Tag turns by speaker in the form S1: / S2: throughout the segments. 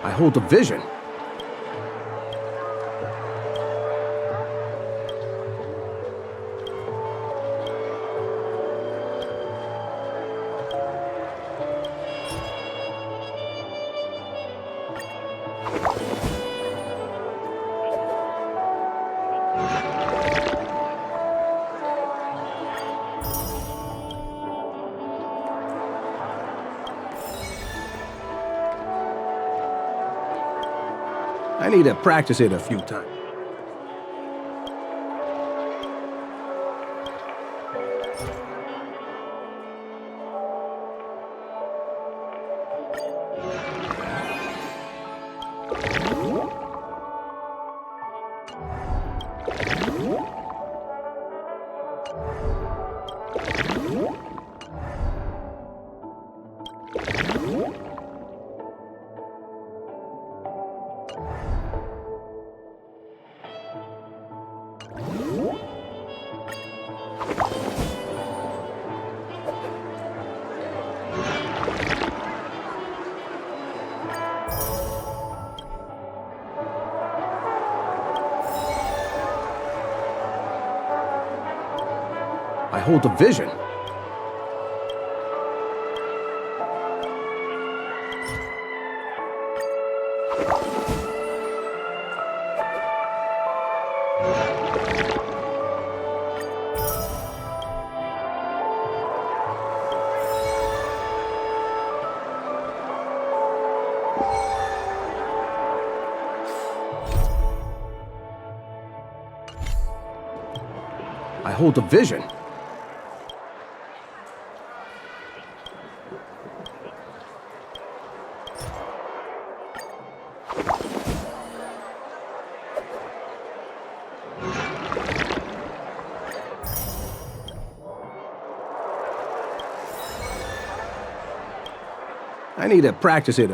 S1: I hold a vision. I need to practice it a few times. I hold a vision. I hold a vision. I need to practice it.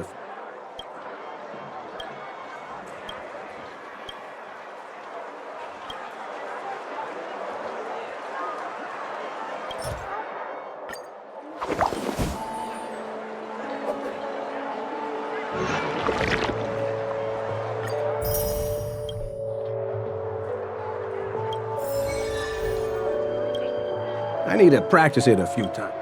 S1: I need to practice it a few times.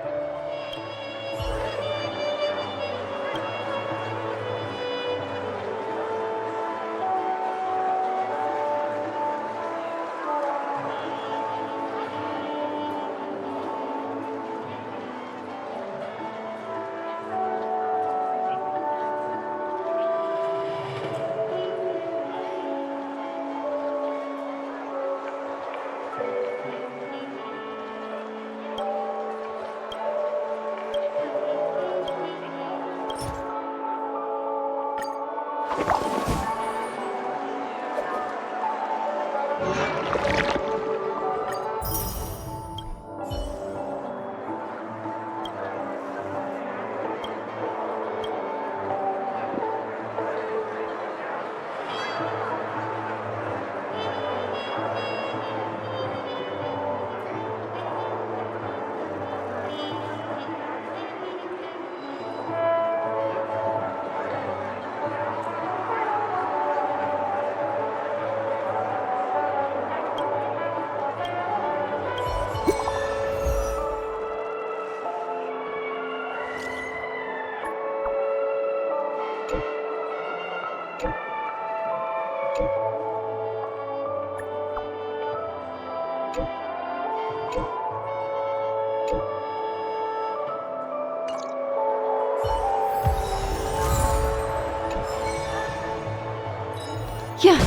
S2: Yeah.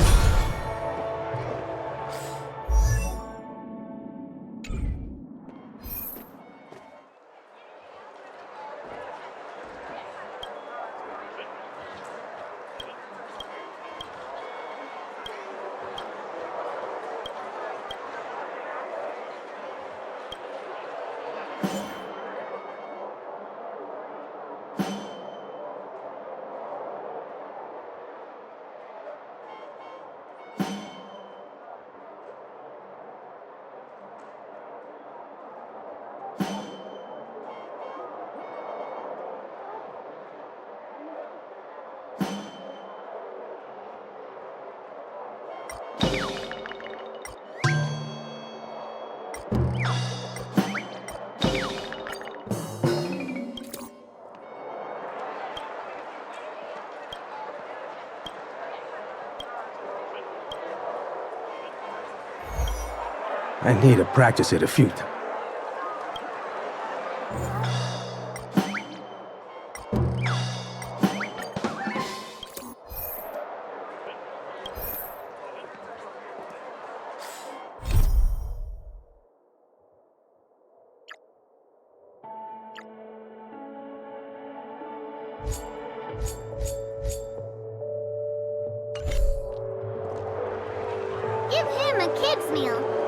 S1: I need to practice it a few times.
S3: Give him a kid's meal.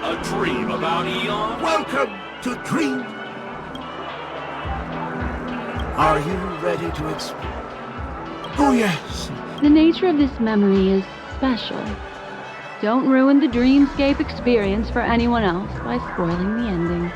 S4: A dream about eons?
S5: Welcome to Dream. Are you ready to explore? Oh, yes.
S2: The nature of this memory is special. Don't ruin the dreamscape experience for anyone else by spoiling the ending.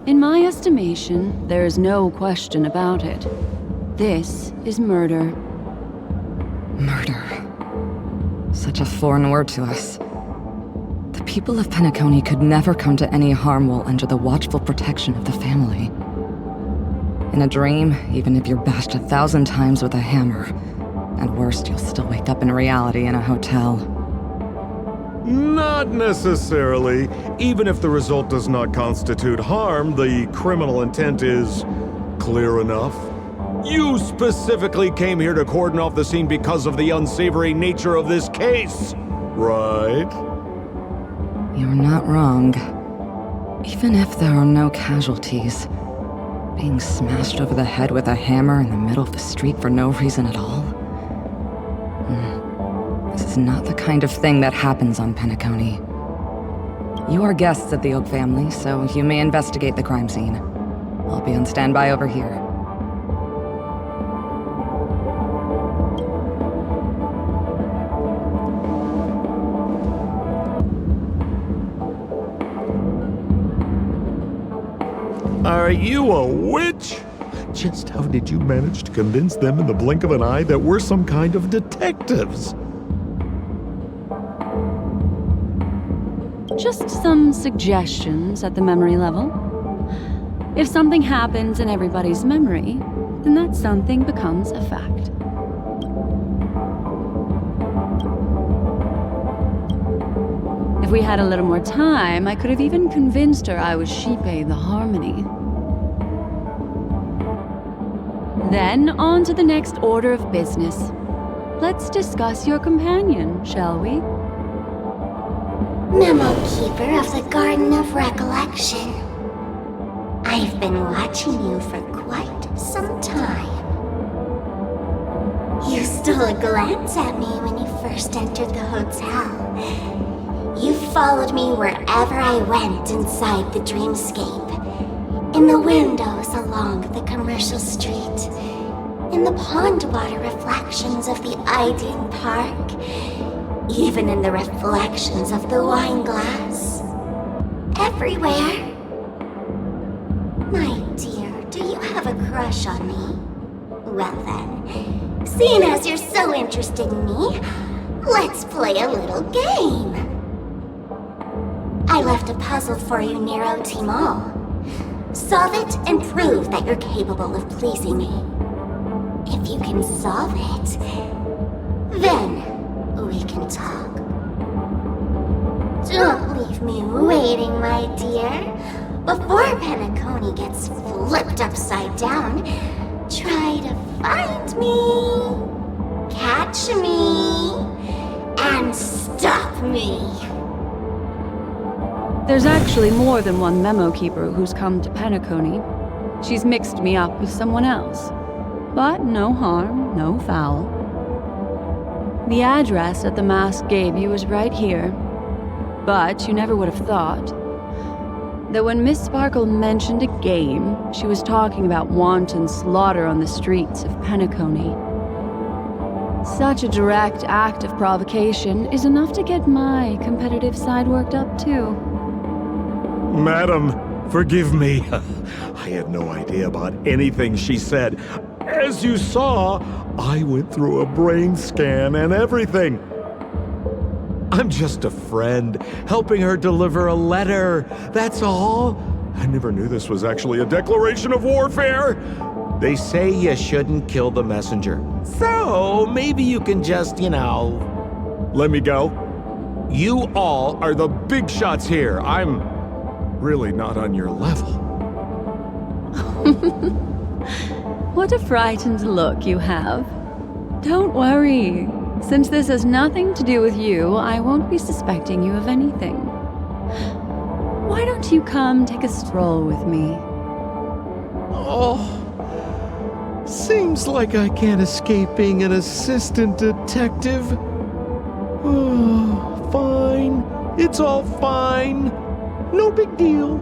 S2: In my estimation, there is no question about it. This is murder.
S6: Murder. Such a foreign word to us. The people of Penacony could never come to any harm while under the watchful protection of the family. In a dream, even if you're bashed 1,000 times with a hammer, and worst, you'll still wake up in reality in a hotel.
S7: Not necessarily. Even if the result does not constitute harm, the criminal intent is clear enough. You specifically came here to cordon off the scene because of the unsavory nature of this case. right?
S6: You're not wrong. Even if there are no casualties, being smashed over the head with a hammer in the middle of the street for no reason at all? This is not the kind of thing that happens on Penacony. You are guests of the Oak family, so you may investigate the crime scene. I'll be on standby over here.
S7: Are you a witch? Just how did you manage to convince them in the blink of an eye that we're some kind of detectives?
S2: Just some suggestions at the memory level. If something happens in everybody's memory, then that something becomes a fact. If we had a little more time, I could have even convinced her I was Qingque the Harmony. Then, on to the next order of business. Let's discuss your companion, shall we?
S3: Memo Keeper of the Garden of Recollection. I've been watching you for quite some time. You stole a glance at me when you first entered the hotel. You followed me wherever I went inside the dreamscape. In the windows along the commercial street. In the pond water reflections of the Iding Park. Even in the reflections of the wine glass. Everywhere. My dear, do you have a crush on me? Well then, seeing as you're so interested in me, let's play a little game. I left a puzzle for you near OT Mall. Solve it and prove that you're capable of pleasing me. If you can solve it, then we can talk. Don't leave me waiting, my dear. Before Penacony gets flipped upside down, try to find me, catch me, and stop me.
S2: There's actually more than one memo keeper who's come to Penacony. She's mixed me up with someone else. But no harm, no foul. The address that the mask gave you is right here. But you never would have thought that when Miss Sparkle mentioned a game, she was talking about wanton slaughter on the streets of Penacony. Such a direct act of provocation is enough to get my competitive side worked up too.
S7: Madam, forgive me. I had no idea about anything she said. As you saw, I went through a brain scan and everything. I'm just a friend, helping her deliver a letter, that's all. I never knew this was actually a declaration of warfare. They say you shouldn't kill the messenger. So, maybe you can just, let me go. You all are the big shots here. I'm really not on your level.
S2: What a frightened look you have. Don't worry. Since this has nothing to do with you, I won't be suspecting you of anything. Why don't you come take a stroll with me?
S7: Oh, seems like I can't escape being an assistant detective. Oh, fine. It's all fine. No big deal.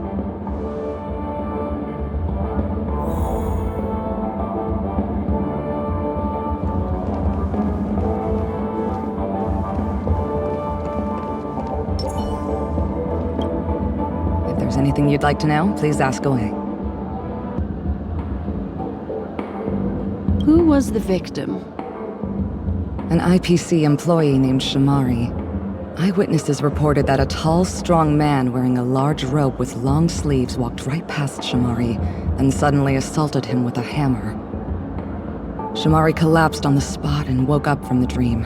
S6: Anything you'd like to know, please ask away.
S2: Who was the victim?
S6: An IPC employee named Shamari. Eyewitnesses reported that a tall, strong man wearing a large robe with long sleeves walked right past Shamari and suddenly assaulted him with a hammer. Shamari collapsed on the spot and woke up from the dream.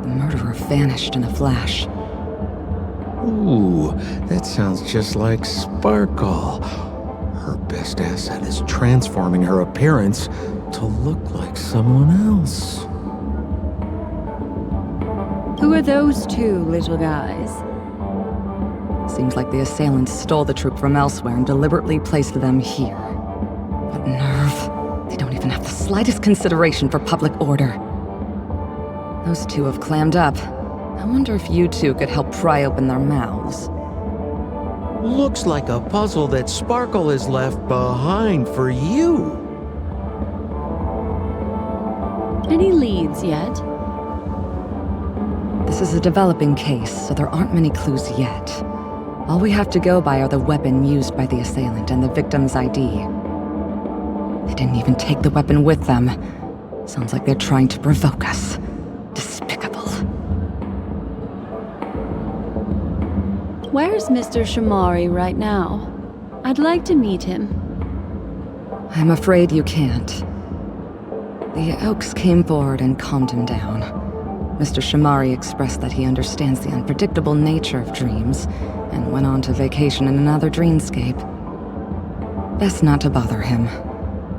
S6: The murderer vanished in a flash.
S7: Ooh, that sounds just like Sparkle. Her best asset is transforming her appearance to look like someone else.
S2: Who are those two little guys?
S6: Seems like the assailants stole the troop from elsewhere and deliberately placed them here. What nerve. They don't even have the slightest consideration for public order. Those two have clammed up. I wonder if you two could help pry open their mouths.
S5: Looks like a puzzle that Sparkle has left behind for you.
S2: Any leads yet?
S6: This is a developing case, so there aren't many clues yet. All we have to go by are the weapon used by the assailant and the victim's ID. They didn't even take the weapon with them. Sounds like they're trying to provoke us. Despicable.
S2: Where's Mr. Shamari right now? I'd like to meet him.
S6: I'm afraid you can't. The Oaks came forward and calmed him down. Mr. Shamari expressed that he understands the unpredictable nature of dreams, and went on to vacation in another dreamscape. Best not to bother him.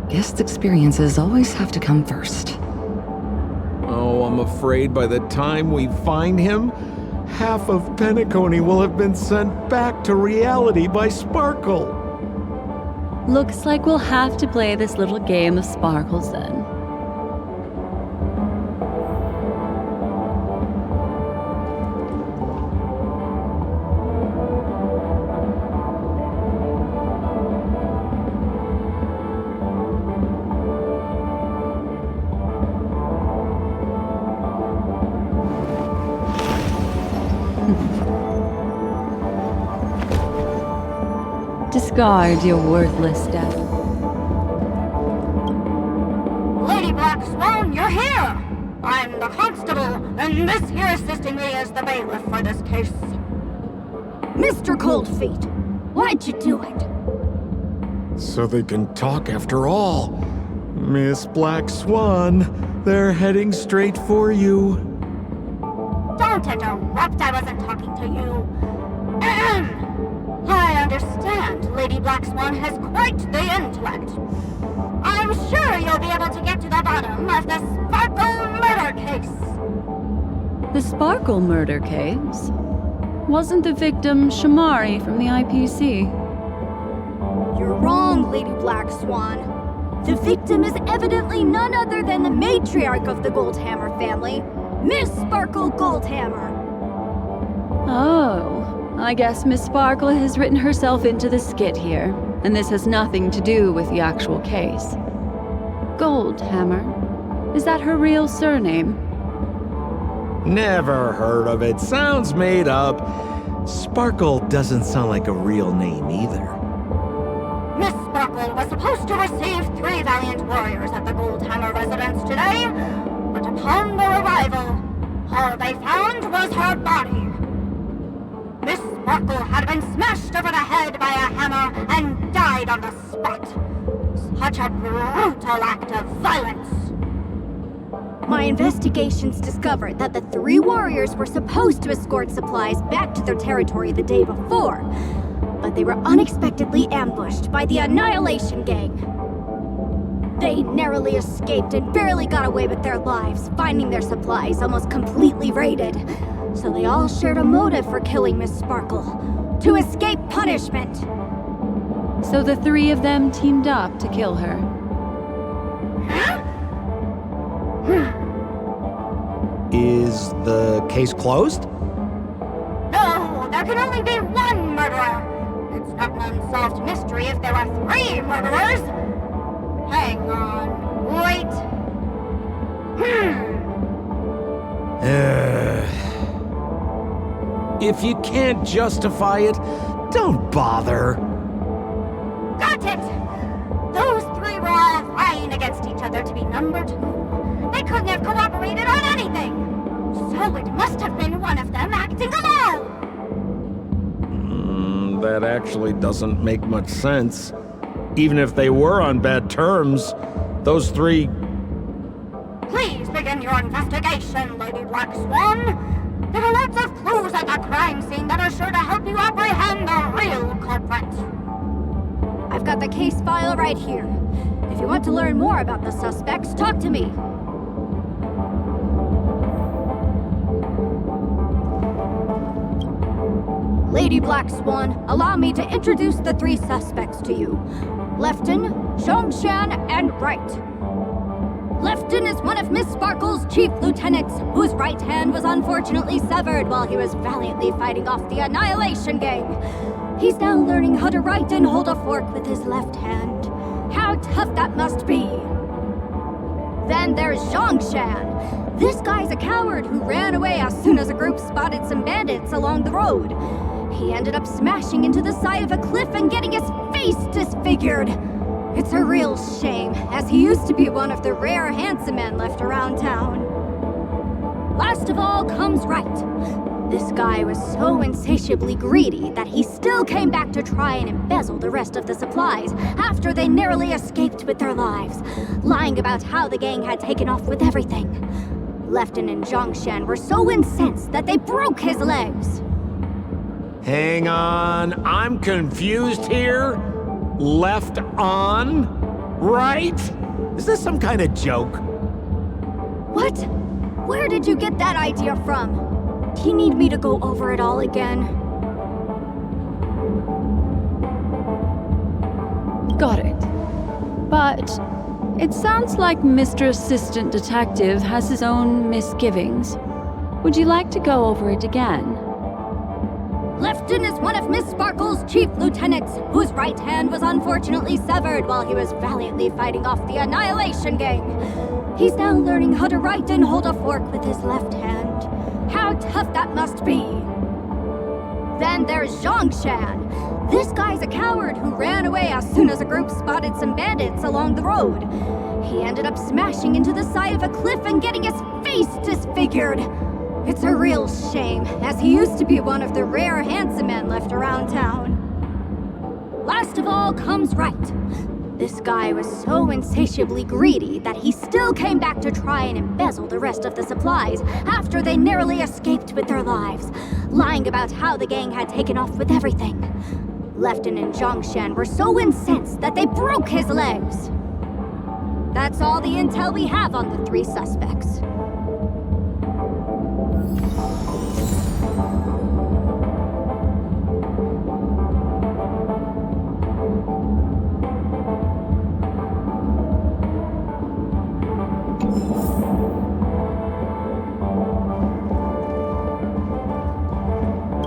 S6: Guest experiences always have to come first.
S7: Oh, I'm afraid by the time we find him, half of Penacony will have been sent back to reality by Sparkle.
S2: Looks like we'll have to play this little game of sparkles then. Discard your worthless stuff.
S8: Lady Black Swan, you're here! I'm the constable, and this here assisting me is the bailiff for this case.
S9: Mr. Coldfeet, why'd you do it?
S7: So they can talk after all. Miss Black Swan, they're heading straight for you.
S8: Don't interrupt, I wasn't talking to you. Ahem. I understand Lady Black Swan has quite the intellect. I'm sure you'll be able to get to the bottom of the Sparkle murder case.
S2: The Sparkle murder case? Wasn't the victim Shamari from the IPC?
S9: You're wrong, Lady Black Swan. The victim is evidently none other than the matriarch of the Goldhammer family, Miss Sparkle Goldhammer.
S2: Oh. I guess Miss Sparkle has written herself into the skit here, and this has nothing to do with the actual case. Goldhammer? Is that her real surname?
S7: Never heard of it. Sounds made up. Sparkle doesn't sound like a real name either.
S8: Miss Sparkle was supposed to receive 3 valiant warriors at the Goldhammer residence today, but upon their arrival, all they found was her body. Miss Sparkle had been smashed over the head by a hammer and died on the spot. Such a brutal act of violence.
S9: My investigations discovered that the 3 warriors were supposed to escort supplies back to their territory the day before, but they were unexpectedly ambushed by the Annihilation Gang. They narrowly escaped and barely got away with their lives, finding their supplies almost completely raided. So they all shared a motive for killing Miss Sparkle, to escape punishment.
S2: So the 3 of them teamed up to kill her.
S7: Is the case closed?
S8: No, there can only be 1 murderer. It's not an unsolved mystery if there are 3 murderers. Hang on, wait.
S7: If you can't justify it, don't bother.
S8: Got it! Those 3 were all vying against each other to be number 2. They couldn't have cooperated on anything. So it must have been one of them acting alone.
S7: That actually doesn't make much sense. Even if they were on bad terms, those 3...
S8: Please begin your investigation, Lady Black Swan. There are lots of clues at the crime scene that are sure to help you apprehend the real culprit.
S9: I've got the case file right here. If you want to learn more about the suspects, talk to me. Lady Black Swan, allow me to introduce the three suspects to you. Lefton, Zhongshan, and Wright. Lefton is one of Miss Sparkle's chief lieutenants, whose right hand was unfortunately severed while he was valiantly fighting off the Annihilation Gang. He's now learning how to write and hold a fork with his left hand. How tough that must be! Then there's Zhongshan. This guy's a coward who ran away as soon as a group spotted some bandits along the road. He ended up smashing into the side of a cliff and getting his face disfigured. It's a real shame, as he used to be one of the rare handsome men left around town. Last of all comes Wright. This guy was so insatiably greedy that he still came back to try and embezzle the rest of the supplies after they narrowly escaped with their lives, lying about how the gang had taken off with everything. Lefton and Zhongshan were so incensed that they broke his legs.
S7: Hang on, I'm confused here. Left on? Right? Is this some kind of joke?
S9: What? Where did you get that idea from? Do you need me to go over it all again?
S2: Got it. But it sounds like Mr. Assistant Detective has his own misgivings. Would you like to go over it again?
S9: Lefton is one of Miss Sparkle's chief lieutenants, whose right hand was unfortunately severed while he was valiantly fighting off the Annihilation Gang. He's now learning how to write and hold a fork with his left hand. How tough that must be! Then there's Zhongshan. This guy's a coward who ran away as soon as a group spotted some bandits along the road. He ended up smashing into the side of a cliff and getting his face disfigured. It's a real shame, as he used to be one of the rare handsome men left around town. Last of all comes Wright. This guy was so insatiably greedy that he still came back to try and embezzle the rest of the supplies after they narrowly escaped with their lives, lying about how the gang had taken off with everything. Lefton and Zhongshan were so incensed that they broke his legs. That's all the intel we have on the three suspects.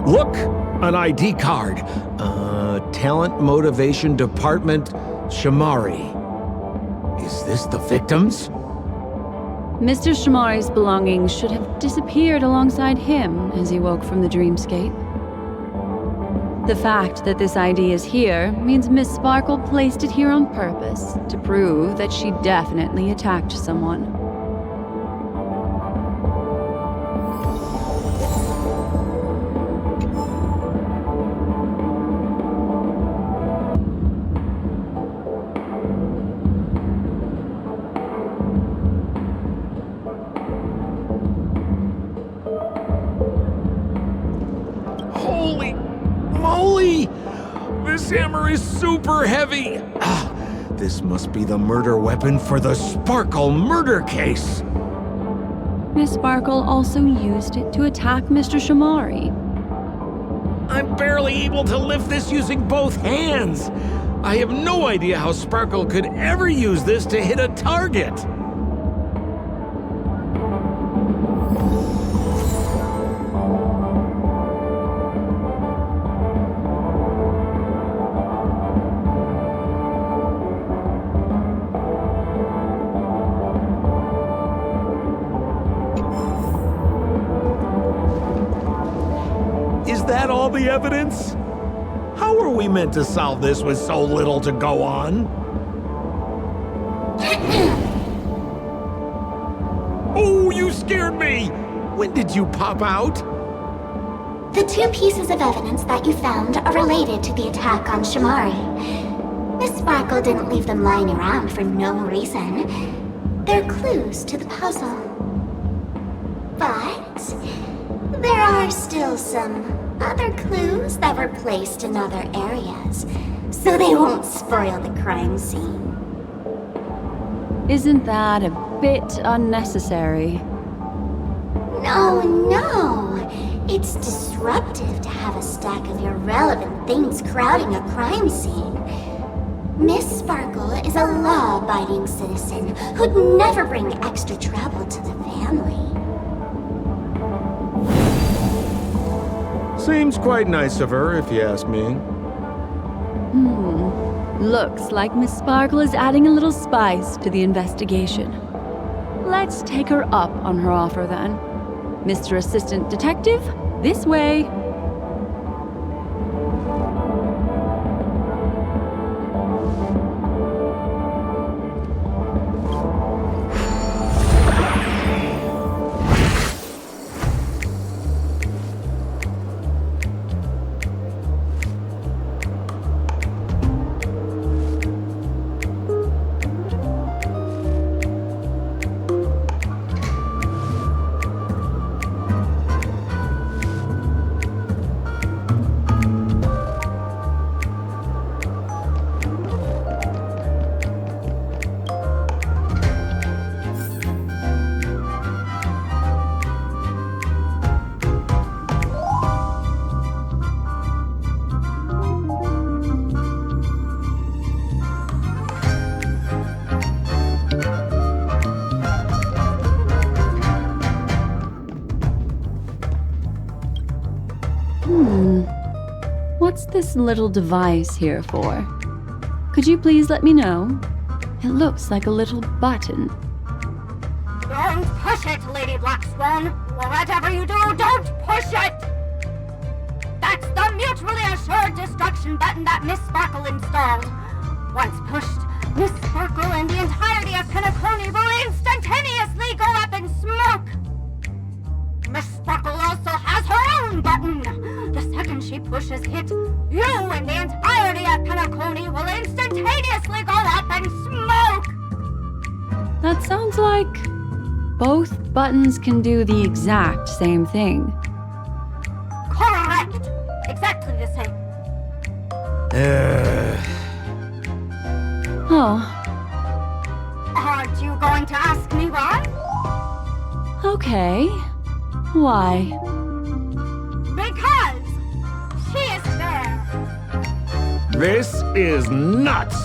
S7: Look! An ID card. Talent Motivation Department, Shamari. Is this the victims?
S2: Mr. Shamari's belongings should have disappeared alongside him as he woke from the dreamscape. The fact that this ID is here means Miss Sparkle placed it here on purpose to prove that she definitely attacked someone.
S7: This hammer is super heavy! This must be the murder weapon for the Sparkle murder case!
S2: Miss Sparkle also used it to attack Mr. Shamari.
S7: I'm barely able to lift this using both hands! I have no idea how Sparkle could ever use this to hit a target! That all the evidence? How are we meant to solve this with so little to go on? Oh, you scared me! When did you pop out?
S3: The two pieces of evidence that you found are related to the attack on Shamari. Miss Sparkle didn't leave them lying around for no reason. They're clues to the puzzle. But there are still some other clues that were placed in other areas, so they won't spoil the crime scene.
S2: Isn't that a bit unnecessary?
S3: No. It's disruptive to have a stack of irrelevant things crowding a crime scene. Miss Sparkle is a law-abiding citizen who'd never bring extra trouble to the family.
S7: Seems quite nice of her, if you ask me.
S2: Looks like Miss Sparkle is adding a little spice to the investigation. Let's take her up on her offer then. Mr. Assistant Detective, this way. What's this little device here for? Could you please let me know? It looks like a little button.
S8: Don't push it, Lady Black Swan. Whatever you do, don't push it! That's the mutually assured destruction button that Miss Sparkle installed. Once pushed, Miss Sparkle and the entirety of Penacony will instantaneously go up in smoke! Miss Sparkle also has her own button! The second she pushes it, you and the entirety of Penacony will instantaneously go up in smoke!
S2: That sounds like both buttons can do the exact same thing.
S8: Correct! Exactly the same.
S2: Oh,
S8: Aren't you going to ask me why?
S2: okay. Why?
S8: Because she is there.
S7: This is nuts!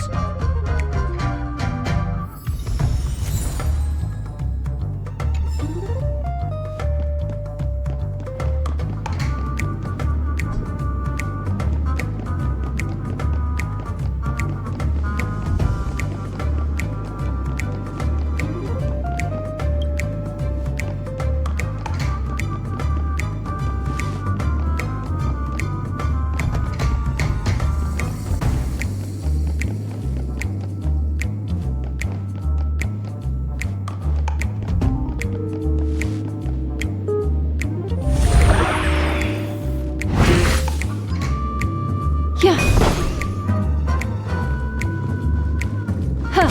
S2: Yeah. Huh.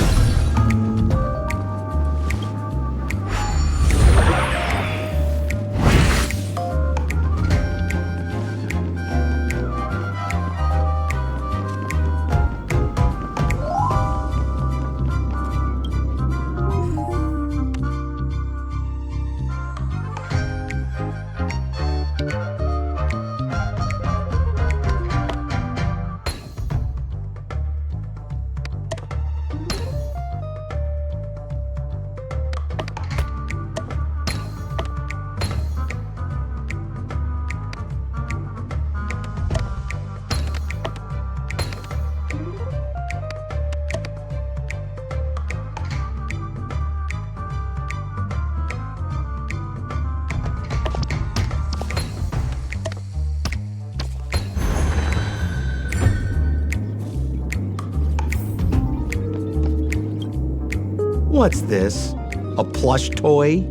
S5: What's this? A plush toy?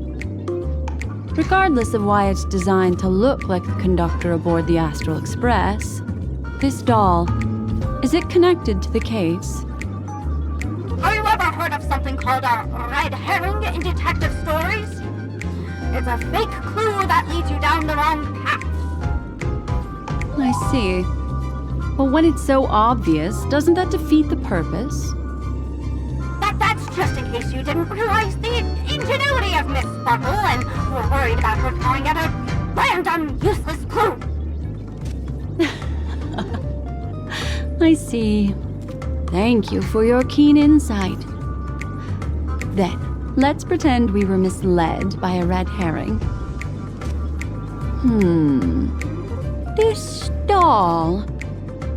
S2: Regardless of why it's designed to look like the conductor aboard the Astral Express, this doll, is it connected to the case?
S8: Have you ever heard of something called a red herring in detective stories? It's a fake clue that leads you down the wrong path.
S2: I see. But when it's so obvious, doesn't that defeat the purpose?
S8: That's just in case you didn't realize the ingenuity of Miss Sparkle and were worried about her throwing out a random, useless clue.
S2: I see. Thank you for your keen insight. Then, let's pretend we were misled by a red herring. This doll.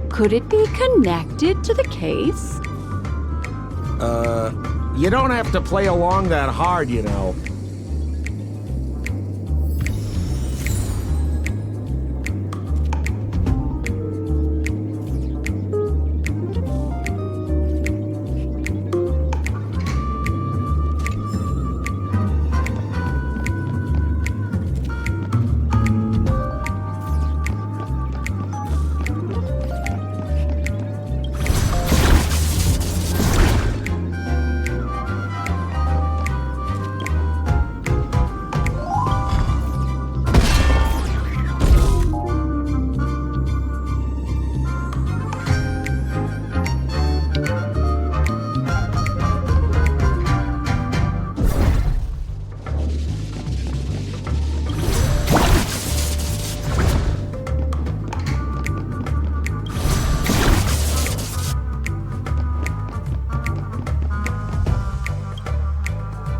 S2: Could it be connected to the case?
S7: You don't have to play along that hard, you know.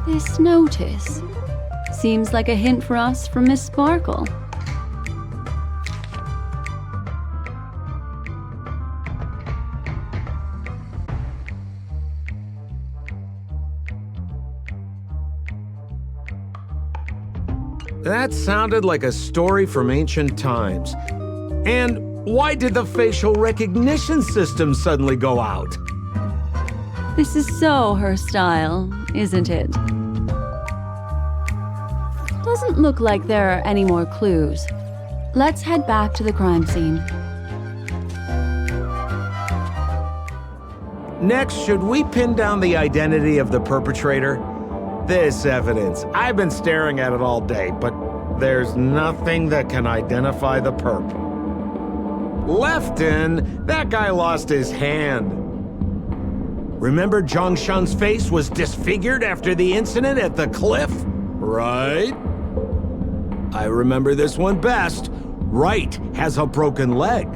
S2: This notice seems like a hint for us from Miss Sparkle.
S7: That sounded like a story from ancient times. And why did the facial recognition system suddenly go out?
S2: This is so her style, isn't it? Doesn't look like there are any more clues. Let's head back to the crime scene.
S7: Next, should we pin down the identity of the perpetrator? This evidence, I've been staring at it all day, but there's nothing that can identify the perp. Lefton, that guy lost his hand. Remember Zhongshan's face was disfigured after the incident at the cliff? Right? I remember this one best. Right has a broken leg.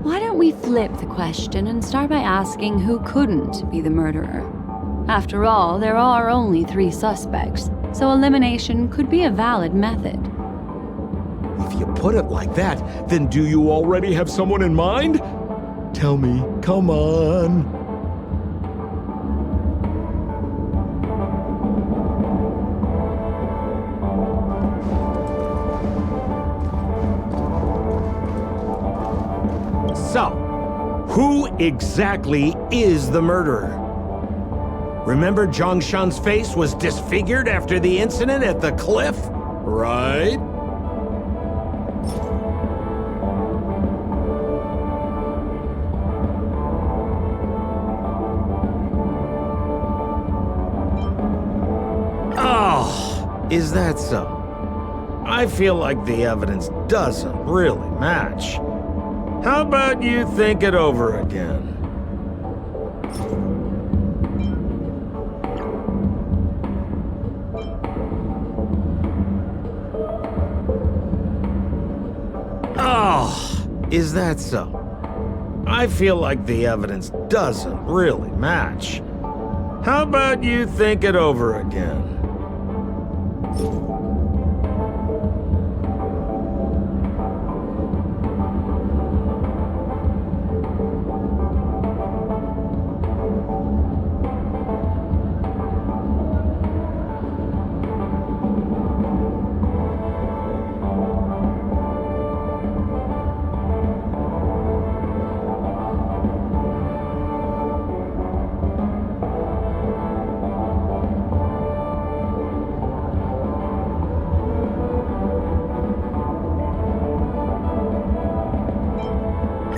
S2: Why don't we flip the question and start by asking who couldn't be the murderer? After all, there are only 3 suspects, so elimination could be a valid method.
S7: If you put it like that, then do you already have someone in mind? Tell me, come on. So, who exactly is the murderer? Remember Zhongshan's face was disfigured after the incident at the cliff? Right? Oh, is that so? I feel like the evidence doesn't really match. How about you think it over again? Oh, is that so? I feel like the evidence doesn't really match. How about you think it over again?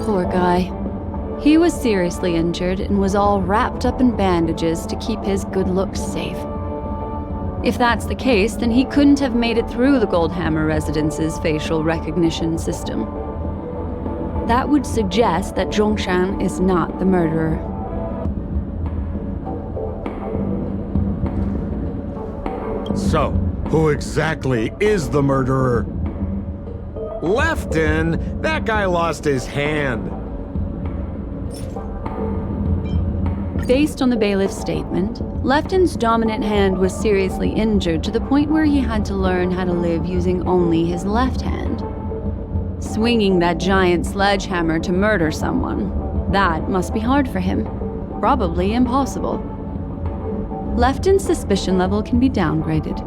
S2: Poor guy. He was seriously injured and was all wrapped up in bandages to keep his good looks safe. If that's the case, then he couldn't have made it through the Goldhammer Residence's facial recognition system. That would suggest that Zhongshan is not the murderer.
S7: So, Who exactly is the murderer? Lefton? That guy lost his hand.
S2: Based on the bailiff's statement, Lefton's dominant hand was seriously injured to the point where he had to learn how to live using only his left hand. Swinging that giant sledgehammer to murder someone, that must be hard for him. Probably impossible. Lefton's suspicion level can be downgraded.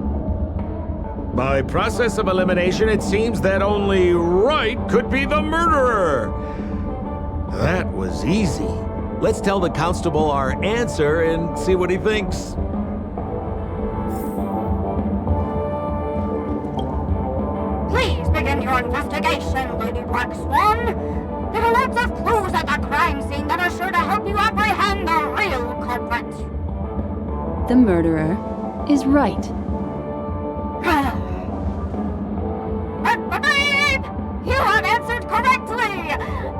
S7: By process of elimination, it seems that only Right could be the murderer. That was easy. Let's tell the constable our answer and see what he thinks.
S8: Please begin your investigation, Lady Black Swan. There are lots of clues at the crime scene that are sure to help you apprehend the real culprit.
S2: The murderer is Right.
S8: You have answered correctly!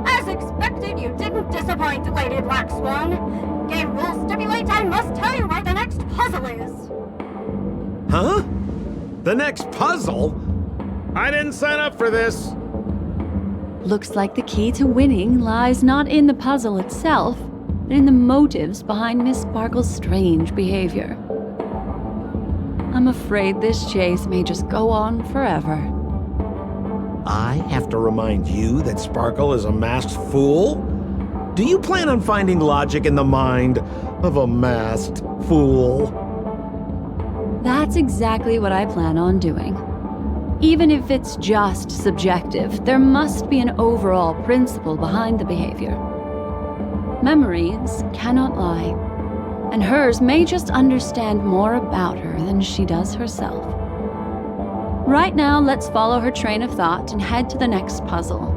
S8: As expected, you didn't disappoint, Lady Black Swan. Game rules stipulate I must tell you where the next puzzle is.
S7: Huh? The next puzzle? I didn't sign up for this.
S2: Looks like the key to winning lies not in the puzzle itself, but in the motives behind Miss Sparkle's strange behavior. I'm afraid this chase may just go on forever.
S7: I have to remind you that Sparkle is a masked fool? Do you plan on finding logic in the mind of a masked fool?
S2: That's exactly what I plan on doing. Even if it's just subjective, there must be an overall principle behind the behavior. Memories cannot lie, and hers may just understand more about her than she does herself. Right now, let's follow her train of thought and head to the next puzzle.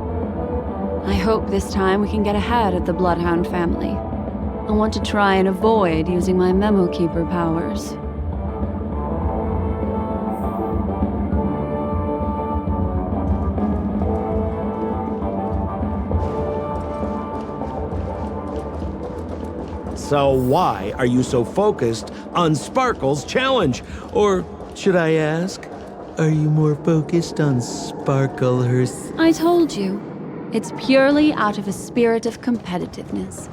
S2: I hope this time we can get ahead of the Bloodhound family. I want to try and avoid using my Memo Keeper powers.
S7: So why are you so focused on Sparkle's challenge? Or should I ask, are you more focused on Sparkle herself?
S2: I told you, it's purely out of a spirit of competitiveness.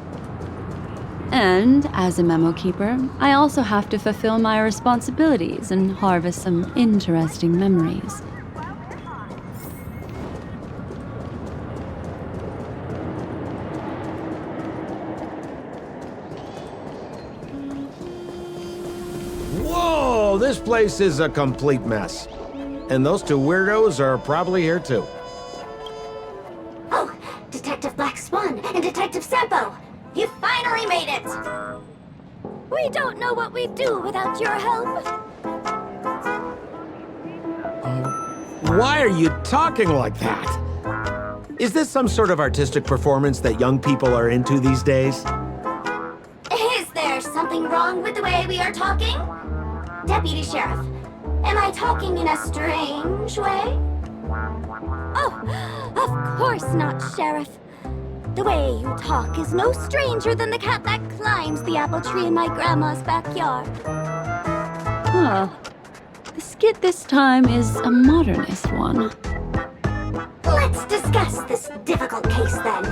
S2: And as a Memo Keeper, I also have to fulfill my responsibilities and harvest some interesting memories.
S7: Whoa, this place is a complete mess. And those two weirdos are probably here too.
S3: Oh, Detective Black Swan and Detective Sampo! You finally made it!
S9: We don't know what we'd do without your help.
S7: Why are you talking like that? Is this some sort of artistic performance that young people are into these days?
S3: Is there something wrong with the way we are talking? Deputy Sheriff, am I talking in a strange way?
S9: Oh, of course not, Sheriff. The way you talk is no stranger than the cat that climbs the apple tree in my grandma's backyard.
S2: Huh. The skit this time is a modernist one.
S3: Let's discuss this difficult case then.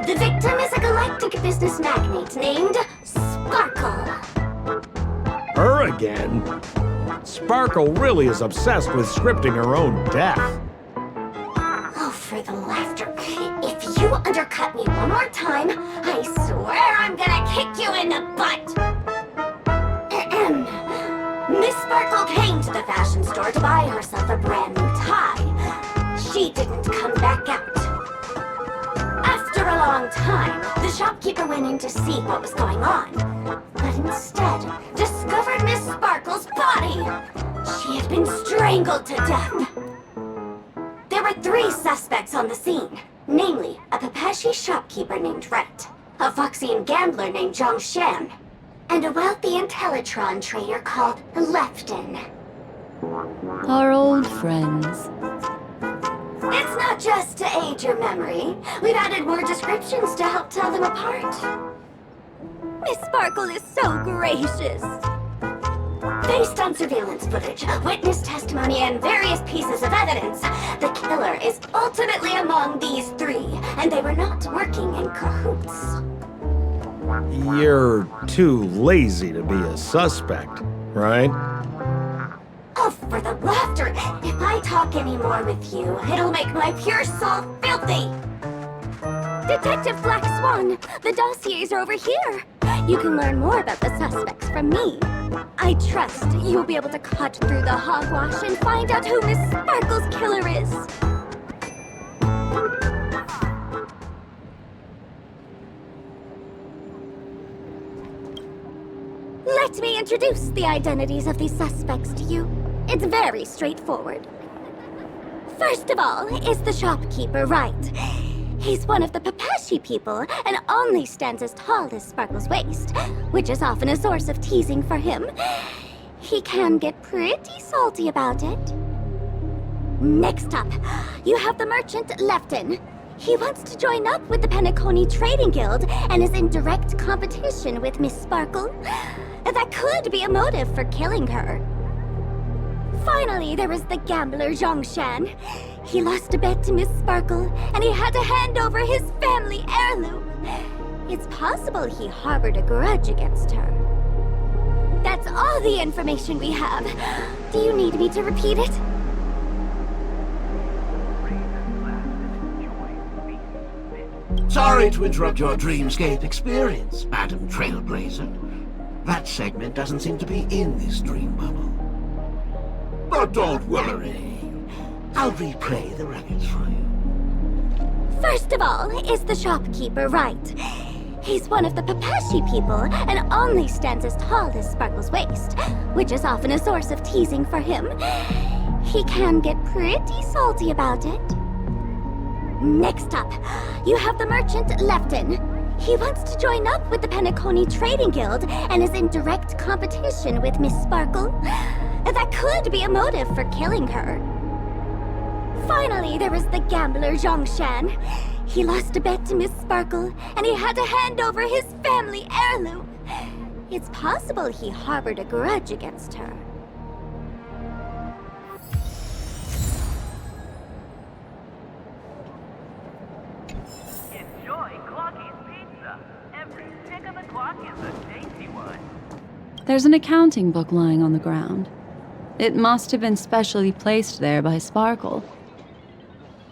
S3: The victim is a galactic business magnate named Sparkle.
S7: Her again? Sparkle really is obsessed with scripting her own death.
S3: Oh, for the laughter. If you undercut me one more time, I swear I'm gonna kick you in the butt. Miss Sparkle came to the fashion store to buy herself a brand new tie. She didn't come back out. After a long time, the shopkeeper went in to see what was going on, but instead discovered Miss Sparkle's body. She had been strangled to death. There were 3 suspects on the scene, namely a Pepeshi shopkeeper named Right, a Foxian gambler named Zhongshan, and a wealthy Intellitron trader called Lefton.
S2: Our old friends.
S3: It's not just to aid your memory. We've added more descriptions to help tell them apart.
S9: Miss Sparkle is so gracious.
S3: Based on surveillance footage, witness testimony, and various pieces of evidence, the killer is ultimately among these three, and they were not working in cahoots.
S7: You're too lazy to be a suspect, right?
S3: Oh, for the laughter! If I talk any more with you, it'll make my pure soul filthy!
S9: Detective Black Swan, the dossiers are over here. You can learn more about the suspects from me. I trust you'll be able to cut through the hogwash and find out who Miss Sparkle's killer is. Let me introduce the identities of these suspects to you. It's very straightforward. First of all is the shopkeeper, right? He's one of the Papashi people and only stands as tall as Sparkle's waist, which is often a source of teasing for him. He can get pretty salty about it. Next up, you have the merchant Lefton. He wants to join up with the Penacony Trading Guild and is in direct competition with Miss Sparkle. That could be a motive for killing her. Finally, there is the gambler Zhongshan. He lost a bet to Miss Sparkle, and he had to hand over his family heirloom. It's possible he harbored a grudge against her. That's all the information we have. Do you need me to repeat it?
S10: Sorry to interrupt your dreamscape experience, Madam Trailblazer. That segment doesn't seem to be in this dream bubble. But don't worry. I'll replay the records for you.
S9: First of all is the shopkeeper, right? He's one of the Papashi people and only stands as tall as Sparkle's waist, which is often a source of teasing for him. He can get pretty salty about it. Next up, you have the merchant Lefton. He wants to join up with the Penacony Trading Guild and is in direct competition with Miss Sparkle. That could be a motive for killing her. Finally, there was the gambler Zhongshan. He lost a bet to Miss Sparkle, and he had to hand over his family heirloom. It's possible he harbored a grudge against her.
S11: Enjoy Clocky's Pizza. Every tick of the clock is a tasty one.
S2: There's an accounting book lying on the ground. It must have been specially placed there by Sparkle.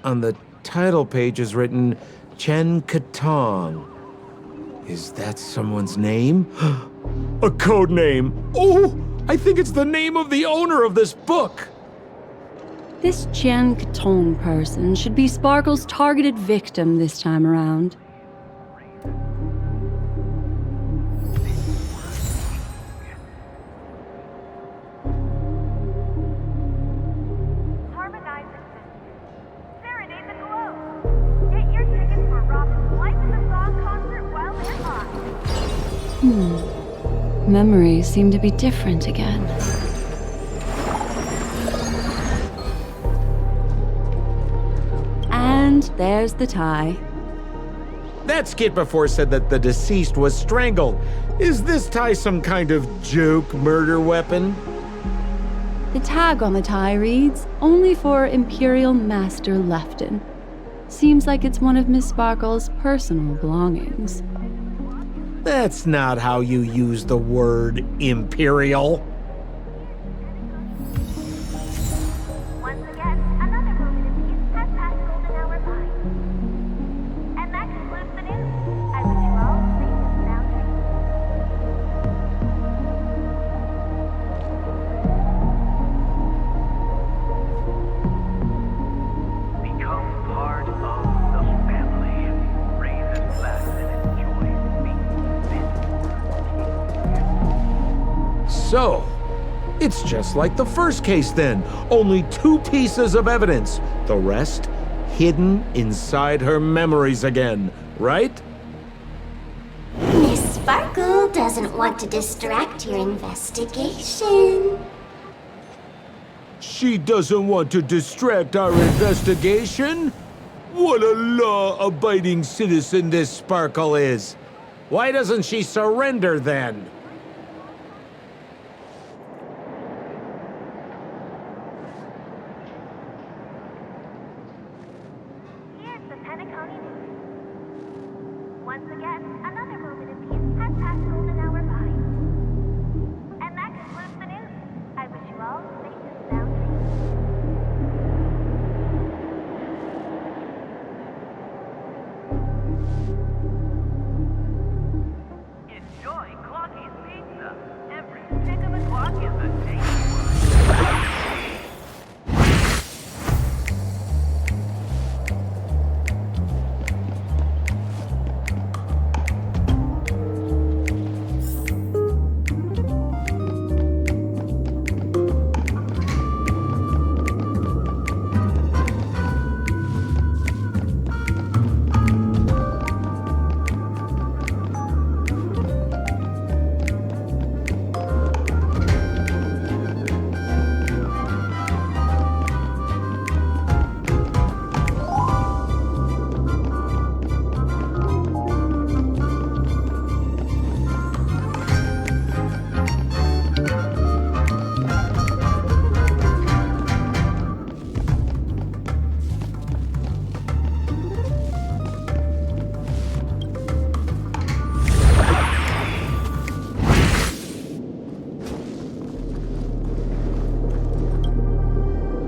S5: On the title page is written Chen Katong. Is that someone's name?
S7: A code name. Oh, I think it's the name of the owner of this book.
S2: This Jian Katong person should be Sparkle's targeted victim this time around. Memories seem to be different again. And there's the tie.
S5: That skit before said that the deceased was strangled. Is this tie some kind of joke murder weapon?
S2: The tag on the tie reads, "Only for Imperial Master Lefton." Seems like it's one of Miss Sparkle's personal belongings.
S5: That's not how you use the word imperial.
S8: Once again, another moment of peace has passed golden hour by. And that concludes the news. I wish you all safe and sound dreams.
S11: Become part of the family. Raise and laugh and enjoy.
S5: So, it's just like the first case then. Only 2 pieces of evidence. The rest hidden inside her memories again, right?
S3: Miss Sparkle doesn't want to distract your investigation.
S5: She doesn't want to distract our investigation? What a law-abiding citizen this Sparkle is. Why doesn't she surrender then?
S11: Pick up a clock is the same.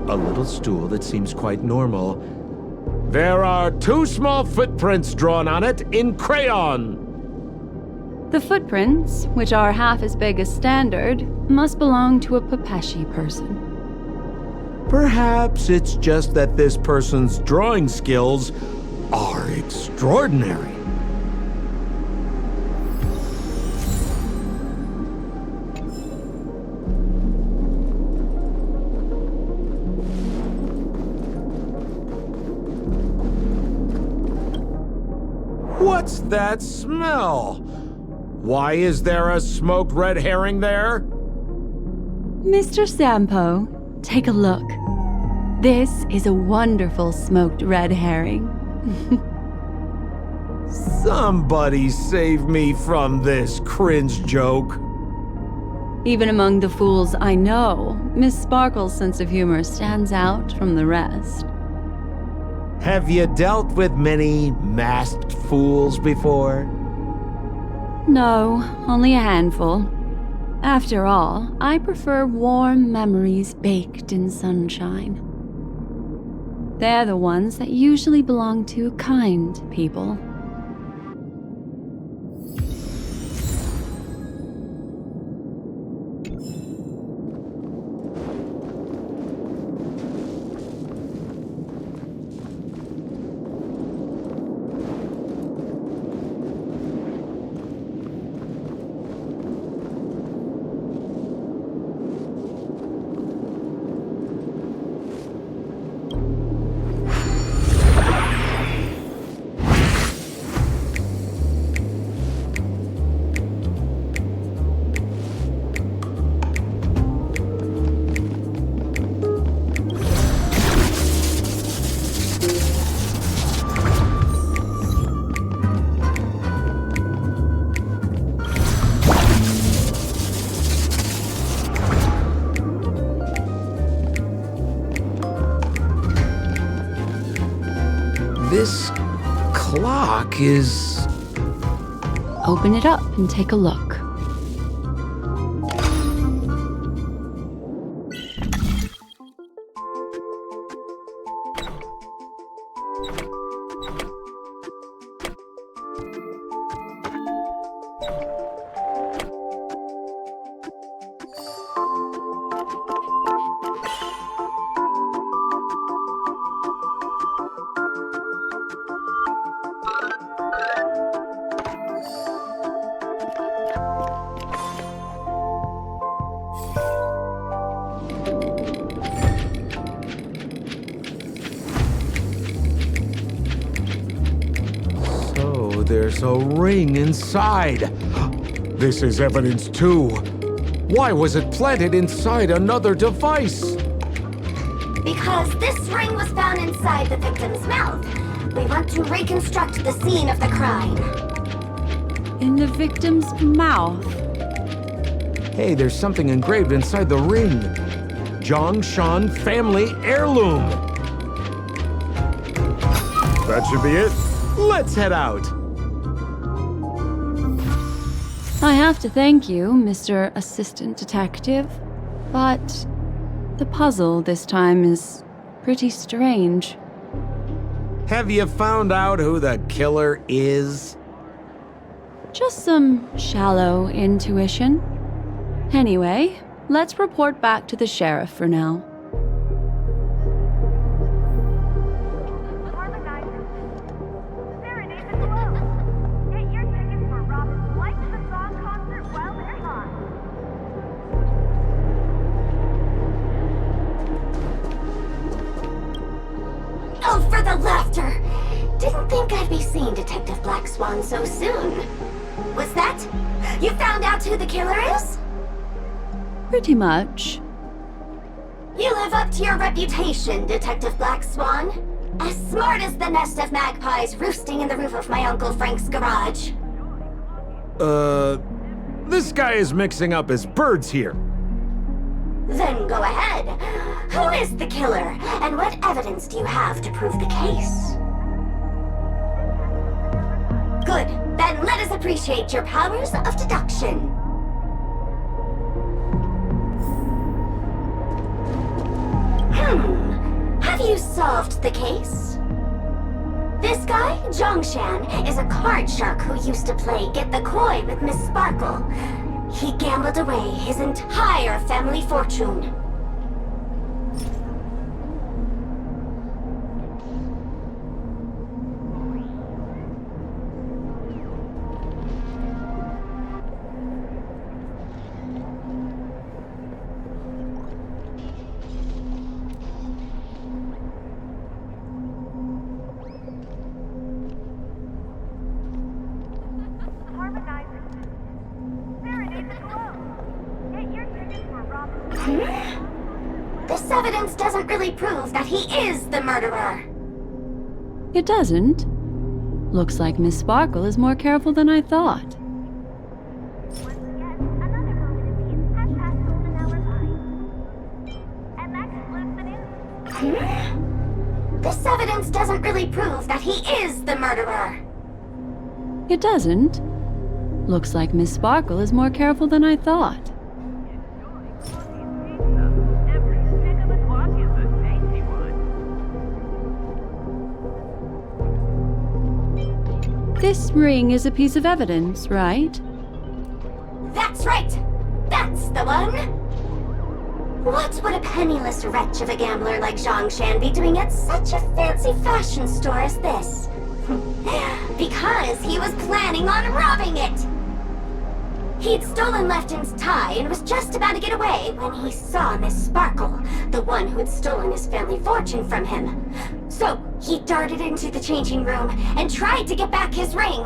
S5: A little stool that seems quite normal. There are 2 small footprints drawn on it in crayon.
S2: The footprints, which are half as big as standard, must belong to a Pepeshi person.
S5: Perhaps it's just that this person's drawing skills are extraordinary. What's that smell? Why is there a smoked red herring there?
S2: Mr. Sampo, take a look. This is a wonderful smoked red herring.
S5: Somebody save me from this cringe joke.
S2: Even among the fools I know, Miss Sparkle's sense of humor stands out from the rest.
S5: Have you dealt with many masked fools before?
S2: No, only a handful. After all, I prefer warm memories baked in sunshine. They're the ones that usually belong to kind people.
S5: This clock is...
S2: Open it up and take a look.
S5: There's a ring inside. This is evidence too. Why was it planted inside another device?
S3: Because this ring was found inside the victim's mouth. We want to reconstruct the scene of the crime.
S2: In the victim's mouth?
S5: Hey, there's something engraved inside the ring. Zhongshan family heirloom. That should be it. Let's head out.
S2: I have to thank you, Mr. Assistant Detective, but the puzzle this time is pretty strange.
S5: Have you found out who the killer is?
S2: Just some shallow intuition. Anyway, let's report back to the sheriff for now.
S3: Oh, for the laughter! Didn't think I'd be seeing Detective Black Swan so soon. Was that? You found out who the killer is?
S2: Pretty much.
S3: You live up to your reputation, Detective Black Swan. As smart as the nest of magpies roosting in the roof of my Uncle Frank's garage.
S5: This guy is mixing up his birds here.
S3: Then go ahead. Who is the killer, and what evidence do you have to prove the case? Good. Then let us appreciate your powers of deduction. Have you solved the case? This guy, Zhongshan, is a card shark who used to play Get the Koi with Miss Sparkle. He gambled away his entire family fortune. This evidence doesn't really prove that he is the murderer.
S2: It doesn't. Looks like Miss Sparkle is more careful than I thought.
S3: This evidence doesn't really prove that he is the murderer.
S2: It doesn't. Looks like Miss Sparkle is more careful than I thought. This ring is a piece of evidence, right?
S3: That's right! That's the one! What would a penniless wretch of a gambler like Zhongshan be doing at such a fancy fashion store as this? Because he was planning on robbing it! He'd stolen Lefton's tie and was just about to get away when he saw Miss Sparkle, the one who had stolen his family fortune from him. So, he darted into the changing room and tried to get back his ring.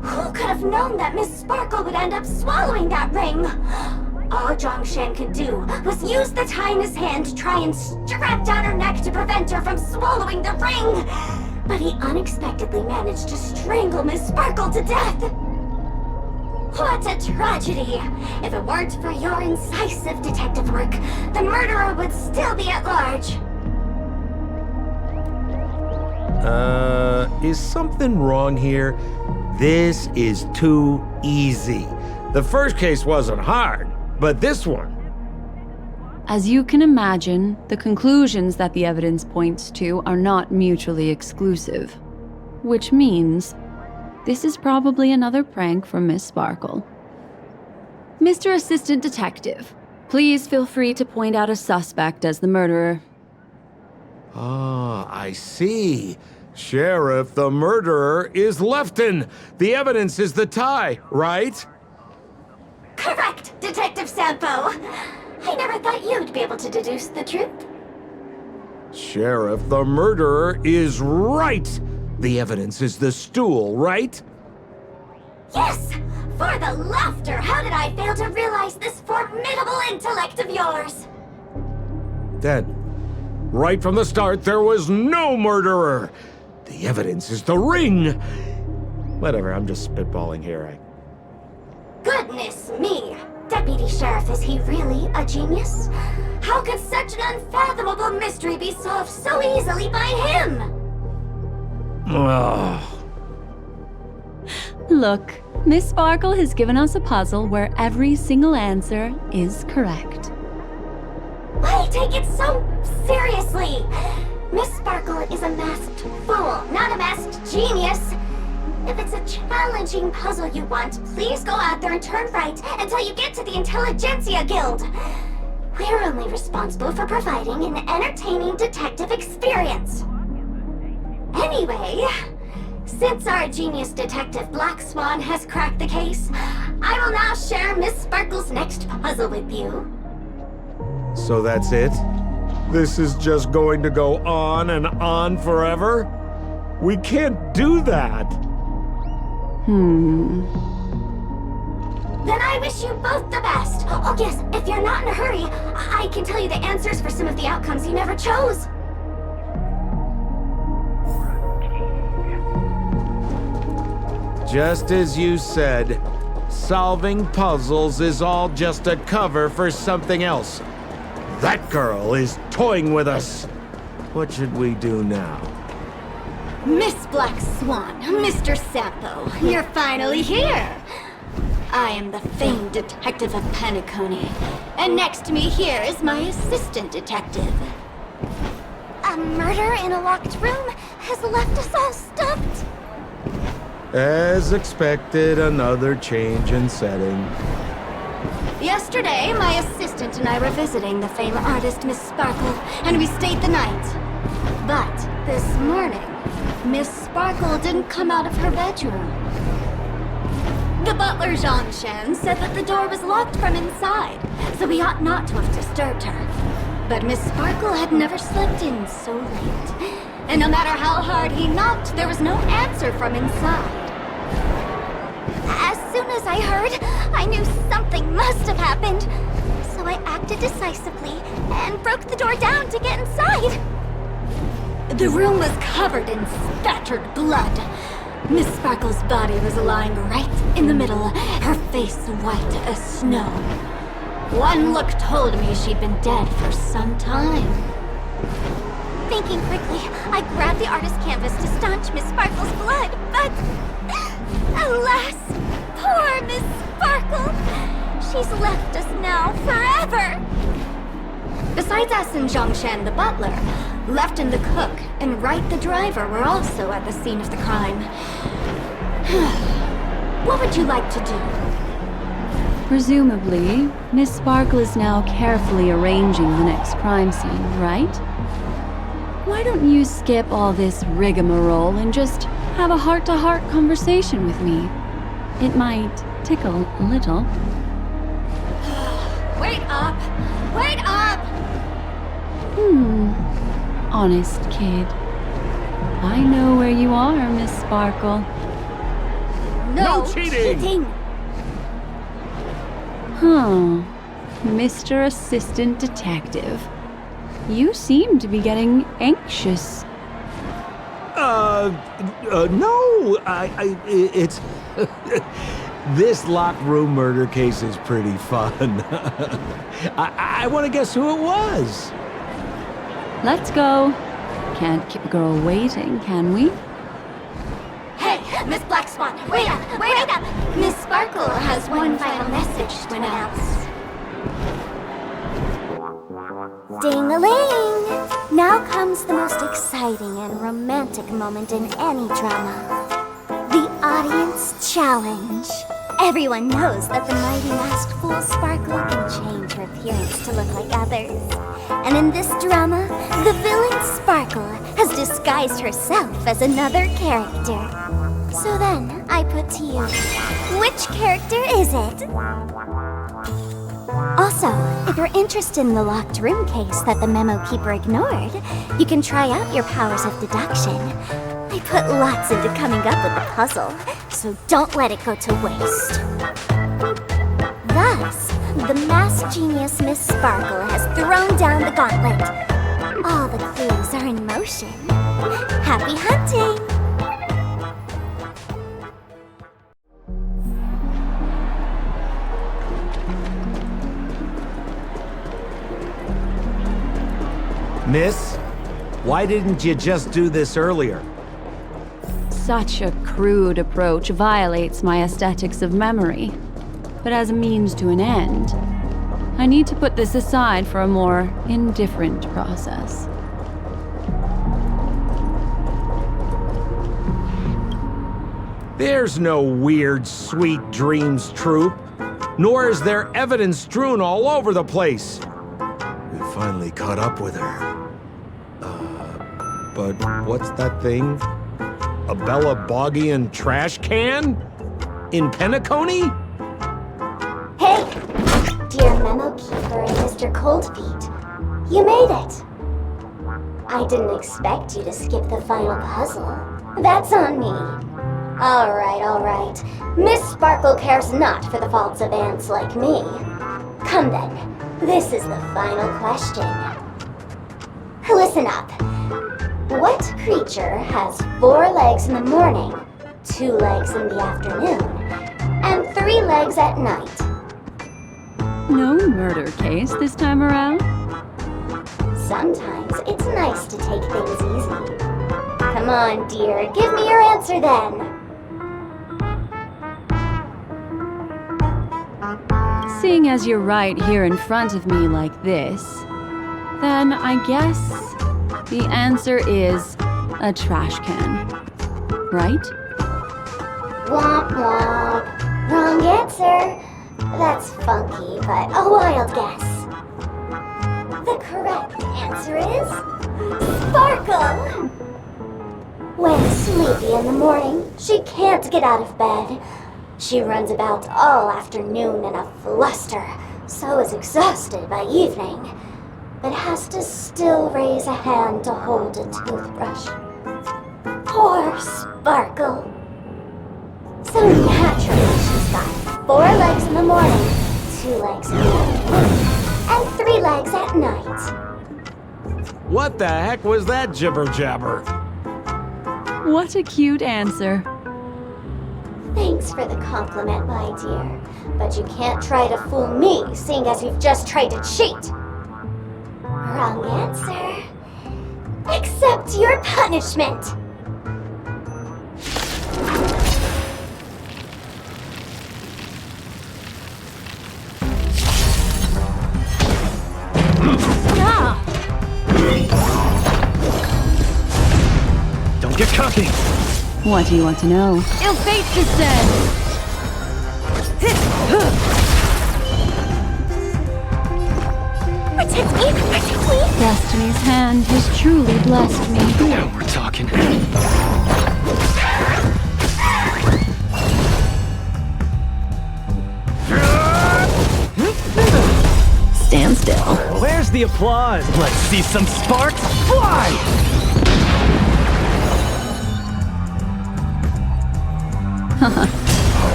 S3: Who could have known that Miss Sparkle would end up swallowing that ring? All Zhongshan could do was use the tie in his hand to try and strap down her neck to prevent her from swallowing the ring. But he unexpectedly managed to strangle Miss Sparkle to death. What a tragedy! If it weren't for your incisive detective work, the murderer would still be at large.
S5: Is something wrong here? This is too easy. The first case wasn't hard, but this one...
S2: As you can imagine, the conclusions that the evidence points to are not mutually exclusive. Which means, this is probably another prank from Miss Sparkle. Mr. Assistant Detective, please feel free to point out a suspect as the murderer.
S5: Ah, I see. Sheriff, the murderer is Lefton. The evidence is the tie, right?
S3: Correct, Detective Sampo. I never thought you'd be able to deduce the truth.
S5: Sheriff, the murderer is right. The evidence is the stool, right?
S3: Yes! For the laughter, how did I fail to realize this formidable intellect of yours?
S5: Then, right from the start, there was no murderer. The evidence is the ring. Whatever, I'm just spitballing here.
S3: Goodness me! Deputy Sheriff, is he really a genius? How could such an unfathomable mystery be solved so easily by him?
S2: Look, Miss Sparkle has given us a puzzle where every single answer is correct.
S3: Why take it so seriously? Miss Sparkle is a masked fool, not a masked genius. If it's a challenging puzzle you want, please go out there and turn right until you get to the Intelligentsia Guild. We're only responsible for providing an entertaining detective experience. Anyway, since our genius detective Black Swan has cracked the case, I will now share Miss Sparkle's next puzzle with you.
S5: So that's it? This is just going to go on and on forever? We can't do that!
S3: Then I wish you both the best. Oh yes, if you're not in a hurry, I can tell you the answers for some of the outcomes you never chose.
S5: Just as you said, solving puzzles is all just a cover for something else. That girl is toying with us. What should we do now?
S9: Miss Black Swan, Mr. Sampo, you're finally here. I am the famed detective of Penacony, and next to me here is my assistant detective.
S3: A murder in a locked room has left us all stumped.
S5: As expected, another change in setting.
S9: Yesterday, my assistant and I were visiting the famed artist Miss Sparkle, and we stayed the night. But this morning, Miss Sparkle didn't come out of her bedroom. The butler, Jingshan, said that the door was locked from inside, so we ought not to have disturbed her. But Miss Sparkle had never slept in so late, and no matter how hard he knocked, there was no answer from inside.
S3: As soon as I heard, I knew something must have happened. So I acted decisively and broke the door down to get inside.
S9: The room was covered in spattered blood. Miss Sparkle's body was lying right in the middle, her face white as snow. One look told me she'd been dead for some time.
S3: Thinking quickly, I grabbed the artist canvas to staunch Miss Sparkle's blood, but... alas, poor Miss Sparkle! She's left us now forever!
S9: Besides us and Jingshan the butler, Lefton the cook and Wright the driver were also at the scene of the crime. What would you like to do?
S2: Presumably, Miss Sparkle is now carefully arranging the next crime scene, right? Why don't you skip all this rigmarole and just have a heart-to-heart conversation with me? It might tickle a little.
S9: Wait up! Wait up!
S2: Honest kid. I know where you are, Miss Sparkle.
S9: No
S5: cheating!
S2: Huh. Mr. Assistant Detective. You seem to be getting anxious.
S5: No, it's... This locked room murder case is pretty fun. I want to guess who it was.
S2: Let's go. Can't keep a girl waiting, can we?
S3: Hey, Miss Black Swan, wait up, wait up! Miss Sparkle has one final message to announce. Ding-a-ling! Now comes the most exciting and romantic moment in any drama. The Audience Challenge. Everyone knows that the mighty masked fool Sparkle can change her appearance to look like others. And in this drama, the villain Sparkle has disguised herself as another character. So then, I put to you, which character is it? Also, if you're interested in the locked room case that the memo keeper ignored, you can try out your powers of deduction. I put lots into coming up with the puzzle, so don't let it go to waste. Thus, the masked genius Miss Sparkle has thrown down the gauntlet. All the clues are in motion. Happy hunting!
S5: Miss, why didn't you just do this earlier?
S2: Such a crude approach violates my aesthetics of memory. But as a means to an end, I need to put this aside for a more indifferent process.
S5: There's no weird, sweet dreams troupe, nor is there evidence strewn all over the place. We finally caught up with her. But what's that thing? A Bella Boggian trash can? In Penacony?
S3: Hey! Dear Memo Keeper and Mr. Coldfeet, you made it. I didn't expect you to skip the final puzzle. That's on me. Alright. Miss Sparkle cares not for the faults of ants like me. Come then, this is the final question. Listen up. What creature has 4 legs in the morning, 2 legs in the afternoon, and 3 legs at night?
S2: No murder case this time around?
S3: Sometimes it's nice to take things easy. Come on, dear, give me your answer then.
S2: Seeing as you're right here in front of me like this, then I guess the answer is a trash can, right?
S3: Womp womp. Wrong answer. That's funky, but a wild guess. The correct answer is Sparkle! When sleepy in the morning, she can't get out of bed. She runs about all afternoon in a fluster, so is exhausted by evening, but has to still raise a hand to hold a toothbrush. Poor Sparkle. So naturally she's got 4 legs in the morning, 2 legs in the afternoon, and 3 legs at night.
S5: What the heck was that jibber-jabber?
S2: What a cute answer.
S3: Thanks for the compliment, my dear, but you can't try to fool me, seeing as you've just tried to cheat. Wrong answer. Accept your punishment.
S11: Don't get cocky!
S2: What do you want to know?
S9: Ill fate is dead!
S3: Protect me! Protect me!
S2: Destiny's hand has truly blessed me.
S11: Now we're talking.
S2: Stand still.
S11: Where's the applause? Let's see some sparks fly!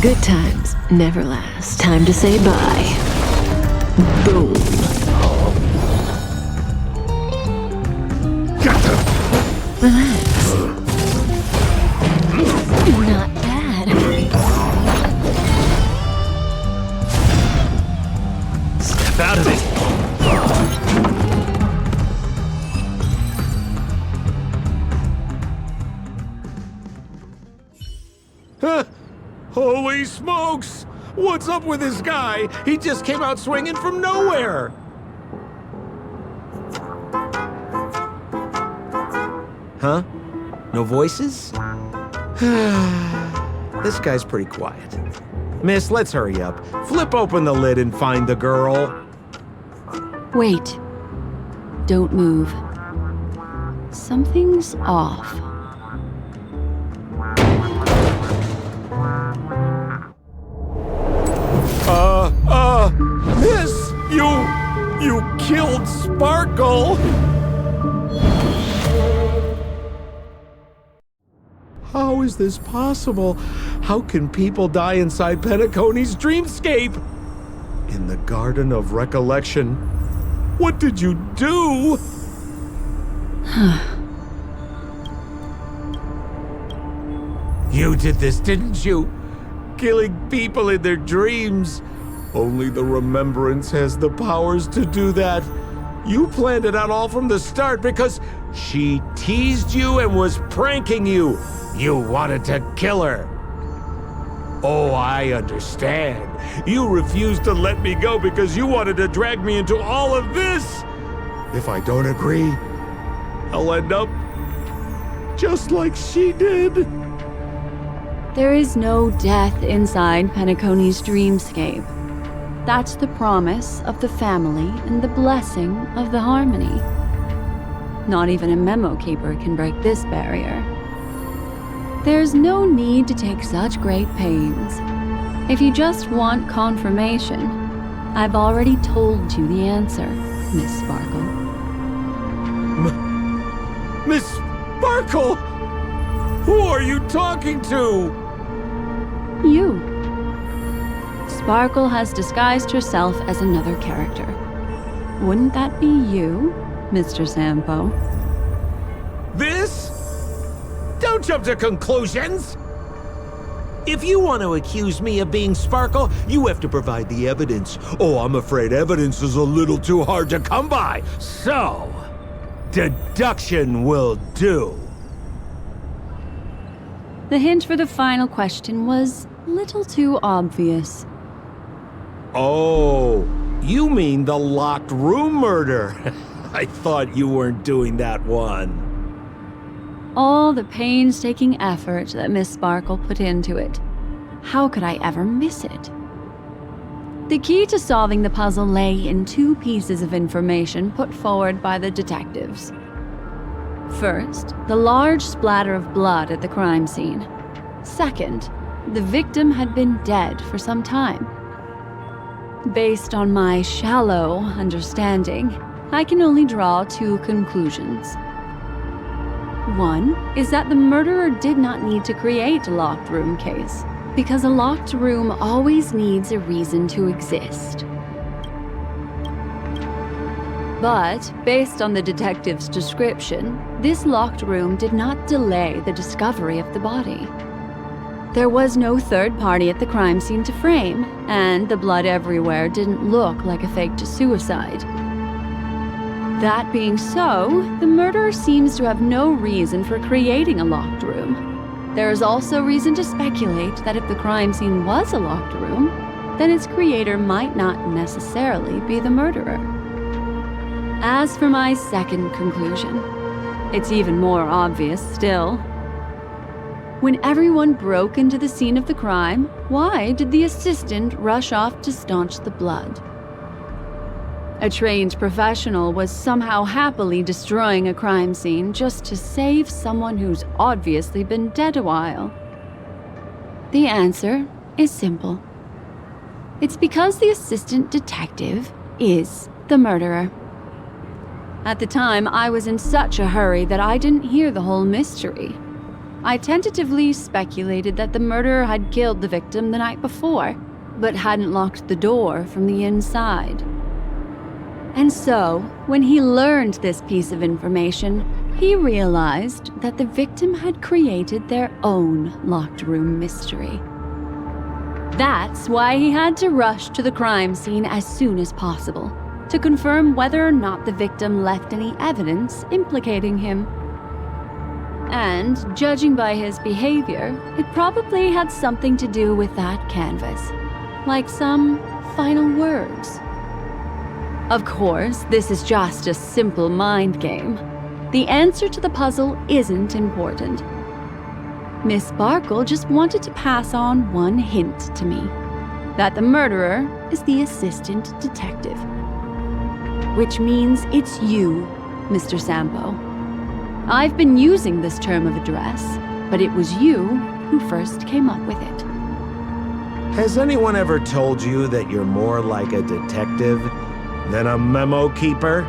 S12: Good times never last. Time to say bye. Boom. Relax. Not bad.
S11: Step out of it!
S5: Holy smokes! What's up with this guy? He just came out swinging from nowhere! Huh? No voices? This guy's pretty quiet. Miss, let's hurry up. Flip open the lid and find the girl.
S2: Wait. Don't move. Something's off.
S5: Miss, you killed Sparkle! How is this possible? How can people die inside Penacony's dreamscape? In the Garden of Recollection. What did you do? You did this, didn't you? Killing people in their dreams. Only the Remembrance has the powers to do that. You planned it out all from the start because she teased you and was pranking you. You wanted to kill her. Oh, I understand. You refused to let me go because you wanted to drag me into all of this. If I don't agree, I'll end up
S7: just like she did.
S2: There is no death inside Penacony's dreamscape. That's the promise of the family and the blessing of the harmony. Not even a memo keeper can break this barrier. There's no need to take such great pains. If you just want confirmation, I've already told you the answer, Miss Sparkle.
S5: Miss Sparkle? Who are you talking to?
S2: You. Sparkle has disguised herself as another character. Wouldn't that be you, Mr. Sampo?
S5: This? Don't jump to conclusions! If you want to accuse me of being Sparkle, you have to provide the evidence. Oh, I'm afraid evidence is a little too hard to come by. So, deduction will do.
S2: The hint for the final question was a little too obvious.
S5: Oh, you mean the locked room murder? I thought you weren't doing that one.
S2: All the painstaking effort that Miss Sparkle put into it. How could I ever miss it? The key to solving the puzzle lay in two pieces of information put forward by the detectives. First, the large splatter of blood at the crime scene. Second, the victim had been dead for some time. Based on my shallow understanding, I can only draw two conclusions. One is that the murderer did not need to create a locked room case, because a locked room always needs a reason to exist. But, based on the detective's description, this locked room did not delay the discovery of the body. There was no third party at the crime scene to frame, and the blood everywhere didn't look like a faked suicide. That being so, the murderer seems to have no reason for creating a locked room. There is also reason to speculate that if the crime scene was a locked room, then its creator might not necessarily be the murderer. As for my second conclusion, it's even more obvious still. When everyone broke into the scene of the crime, why did the assistant rush off to staunch the blood? A trained professional was somehow happily destroying a crime scene just to save someone who's obviously been dead a while. The answer is simple. It's because the assistant detective is the murderer. At the time, I was in such a hurry that I didn't hear the whole mystery. I tentatively speculated that the murderer had killed the victim the night before, but hadn't locked the door from the inside. And so, when he learned this piece of information, he realized that the victim had created their own locked room mystery. That's why he had to rush to the crime scene as soon as possible, to confirm whether or not the victim left any evidence implicating him. And, judging by his behavior, it probably had something to do with that canvas, like some final words. Of course, this is just a simple mind game. The answer to the puzzle isn't important. Miss Sparkle just wanted to pass on one hint to me, that the murderer is the assistant detective. Which means it's you, Mr. Sampo. I've been using this term of address, but it was you who first came up with it.
S5: Has anyone ever told you that you're more like a detective than a memo keeper?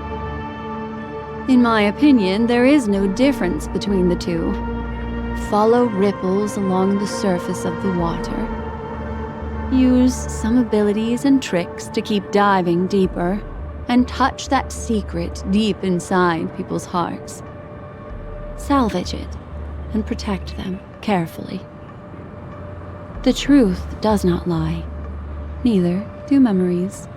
S2: In my opinion, there is no difference between the two. Follow ripples along the surface of the water. Use some abilities and tricks to keep diving deeper, and touch that secret deep inside people's hearts. Salvage it, and protect them carefully. The truth does not lie. Neither do memories.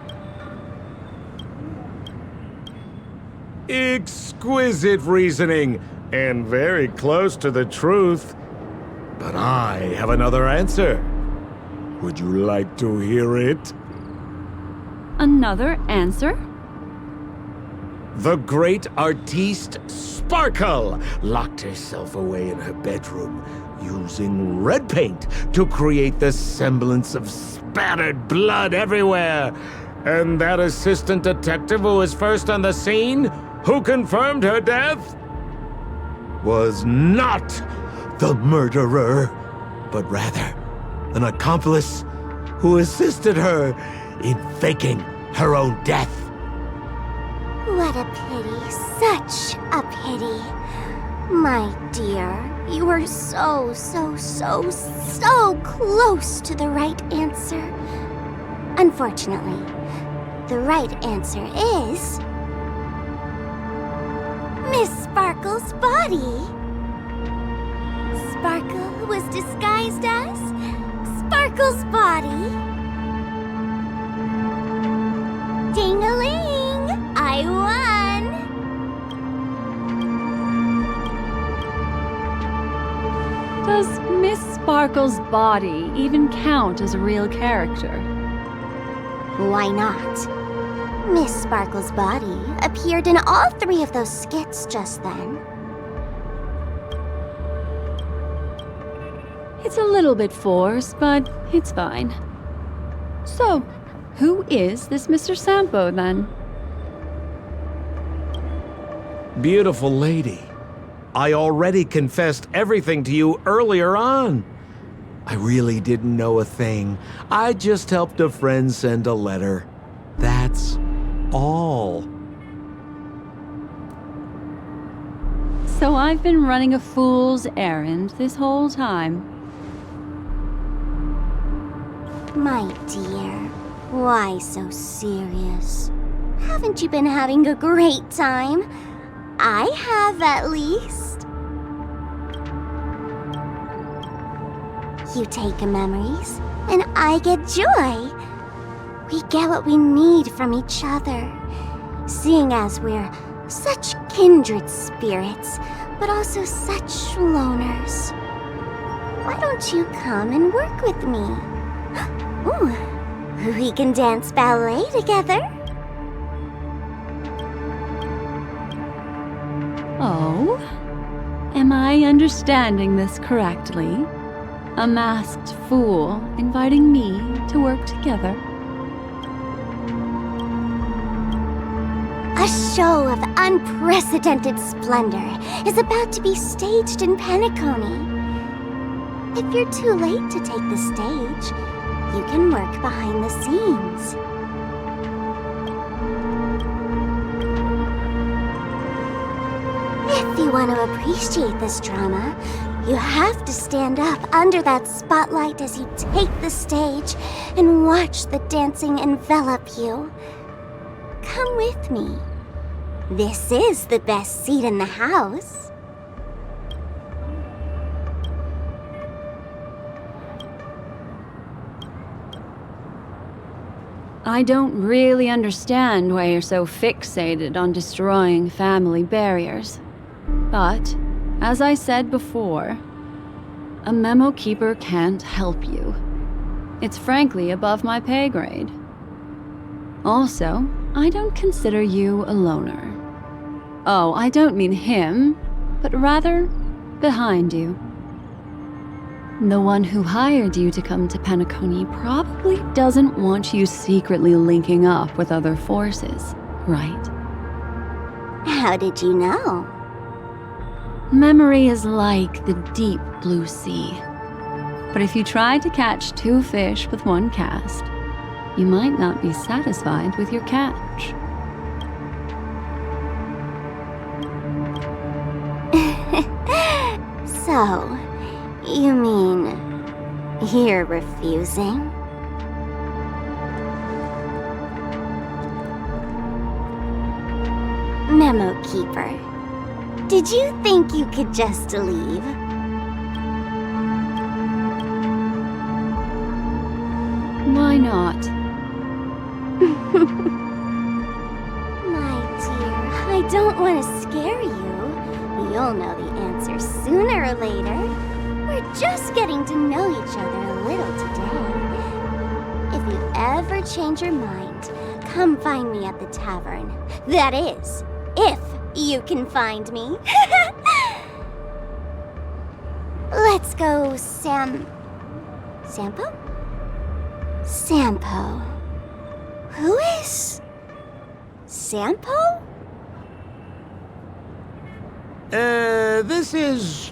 S7: Exquisite reasoning, and very close to the truth. But I have another answer. Would you like to hear it?
S2: Another answer?
S5: The great artiste Sparkle locked herself away in her bedroom using red paint to create the semblance of spattered blood everywhere. And that assistant detective who was first on the scene, who confirmed her death, was not the murderer, but rather an accomplice who assisted her in faking her own death.
S3: What a pity, such a pity. My dear, you were so close to the right answer. Unfortunately, the right answer is... Miss Sparkle's body. Sparkle was disguised as Sparkle's body. Ding-a-ling! I won!
S2: Does Miss Sparkle's body even count as a real character?
S3: Why not? Miss Sparkle's body appeared in all 3 of those skits just then.
S2: It's a little bit forced, but it's fine. So, who is this Mr. Sampo, then?
S5: Beautiful lady, I already confessed everything to you earlier on. I really didn't know a thing. I just helped a friend send a letter. That's all.
S2: So I've been running a fool's errand this whole time.
S3: My dear, why so serious? Haven't you been having a great time? I have, at least. You take memories, and I get joy. We get what we need from each other, seeing as we're such kindred spirits, but also such loners. Why don't you come and work with me? Ooh, we can dance ballet together.
S2: Oh? Am I understanding this correctly? A masked fool inviting me to work together?
S3: A show of unprecedented splendor is about to be staged in Penacony. If you're too late to take the stage, you can work behind the scenes. If you want to appreciate this drama, you have to stand up under that spotlight as you take the stage and watch the dancing envelop you. Come with me. This is the best seat in the house.
S2: I don't really understand why you're so fixated on destroying family barriers. But, as I said before, a memo keeper can't help you. It's frankly above my pay grade. Also, I don't consider you a loner. Oh, I don't mean him, but rather behind you. The one who hired you to come to Penacony probably doesn't want you secretly linking up with other forces, right?
S3: How did you know?
S2: Memory is like the deep blue sea. But if you try to catch 2 fish with 1 cast, you might not be satisfied with your catch.
S3: So, you mean you're refusing? Memo Keeper, did you think you could just leave?
S2: Why not?
S3: My dear, I don't want to scare you. You'll know the answer sooner or later. We're just getting to know each other a little today. If you ever change your mind, come find me at the tavern. That is, If you can find me. Let's go, Sampo? Sampo. Who is... Sampo?
S5: This is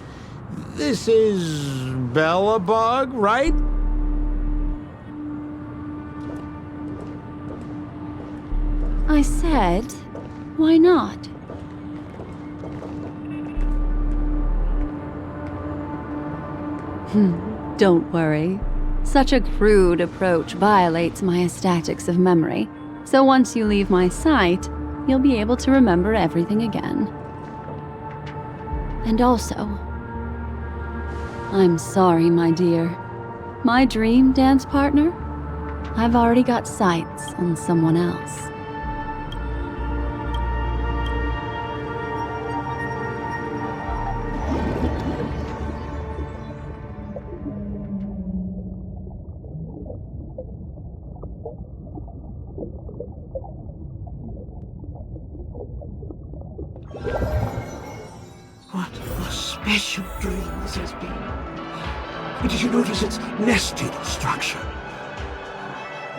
S5: Belobog, right?
S2: I said, why not? Don't worry. Such a crude approach violates my statics of memory. So once you leave my sight, you'll be able to remember everything again. And also, I'm sorry, my dear. My dream dance partner? I've already got sights on someone else.
S10: What a special dream this has been. Did you notice its nested structure?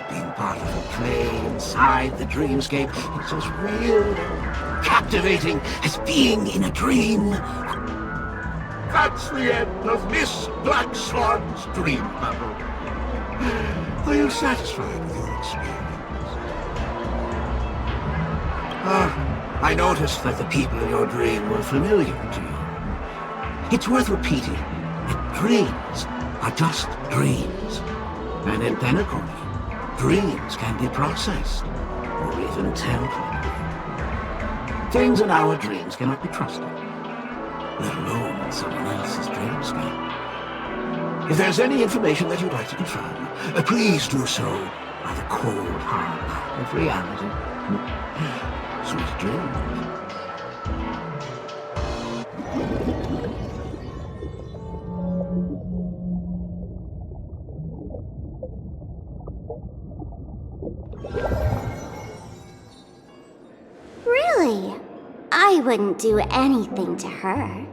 S10: Being part of a play inside the dreamscape, it's as real and captivating as being in a dream. That's the end of Miss Black Swan's dream bubble. Are you satisfied with your experience? I noticed that the people in your dream were familiar to you. It's worth repeating that dreams are just dreams. And in Penacony, dreams can be processed, or even tempered. Things in our dreams cannot be trusted, let alone in someone else's dreamscape. If there's any information that you'd like to confirm, please do so by the cold hard light of reality. Sweet dreams.
S3: Really? I wouldn't do anything to her.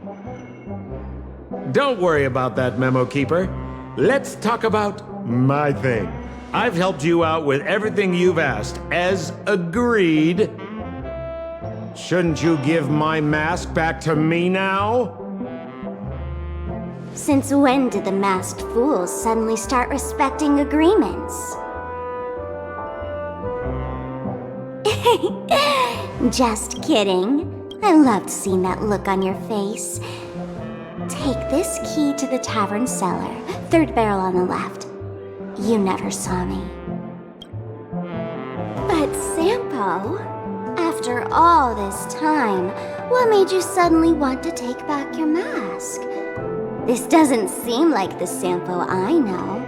S5: Don't worry about that, Memo Keeper. Let's talk about my thing. I've helped you out with everything you've asked, as agreed. Shouldn't you give my mask back to me now?
S3: Since when did the masked fools suddenly start respecting agreements? Just kidding. I loved seeing that look on your face. Take this key to the tavern cellar, third barrel on the left. You never saw me. But Sampo, after all this time, what made you suddenly want to take back your mask? This doesn't seem like the Sampo I know.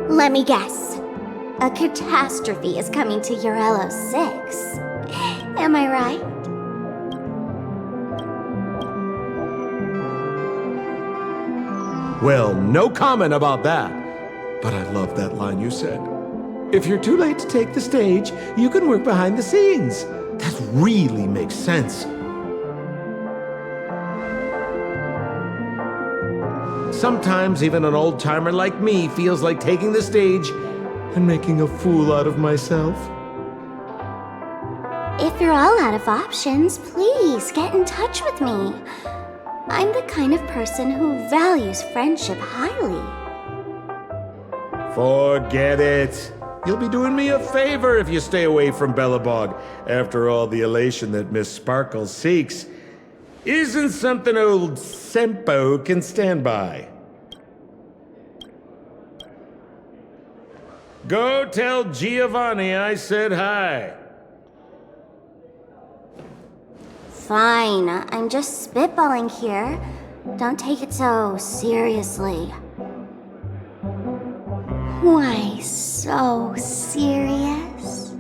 S3: Let me guess. A catastrophe is coming to Urello 6. Am I right?
S5: Well, no comment about that. But I love that line you said. If you're too late to take the stage, you can work behind the scenes. That really makes sense. Sometimes even an old-timer like me feels like taking the stage and making a fool out of myself.
S3: If you're all out of options, please get in touch with me. I'm the kind of person who values friendship highly.
S5: Forget it. You'll be doing me a favor if you stay away from Belobog. After all, the elation that Miss Sparkle seeks isn't something old Sampo can stand by. Go tell Giovanni I said hi.
S3: Fine, I'm just spitballing here. Don't take it so seriously. Why so serious?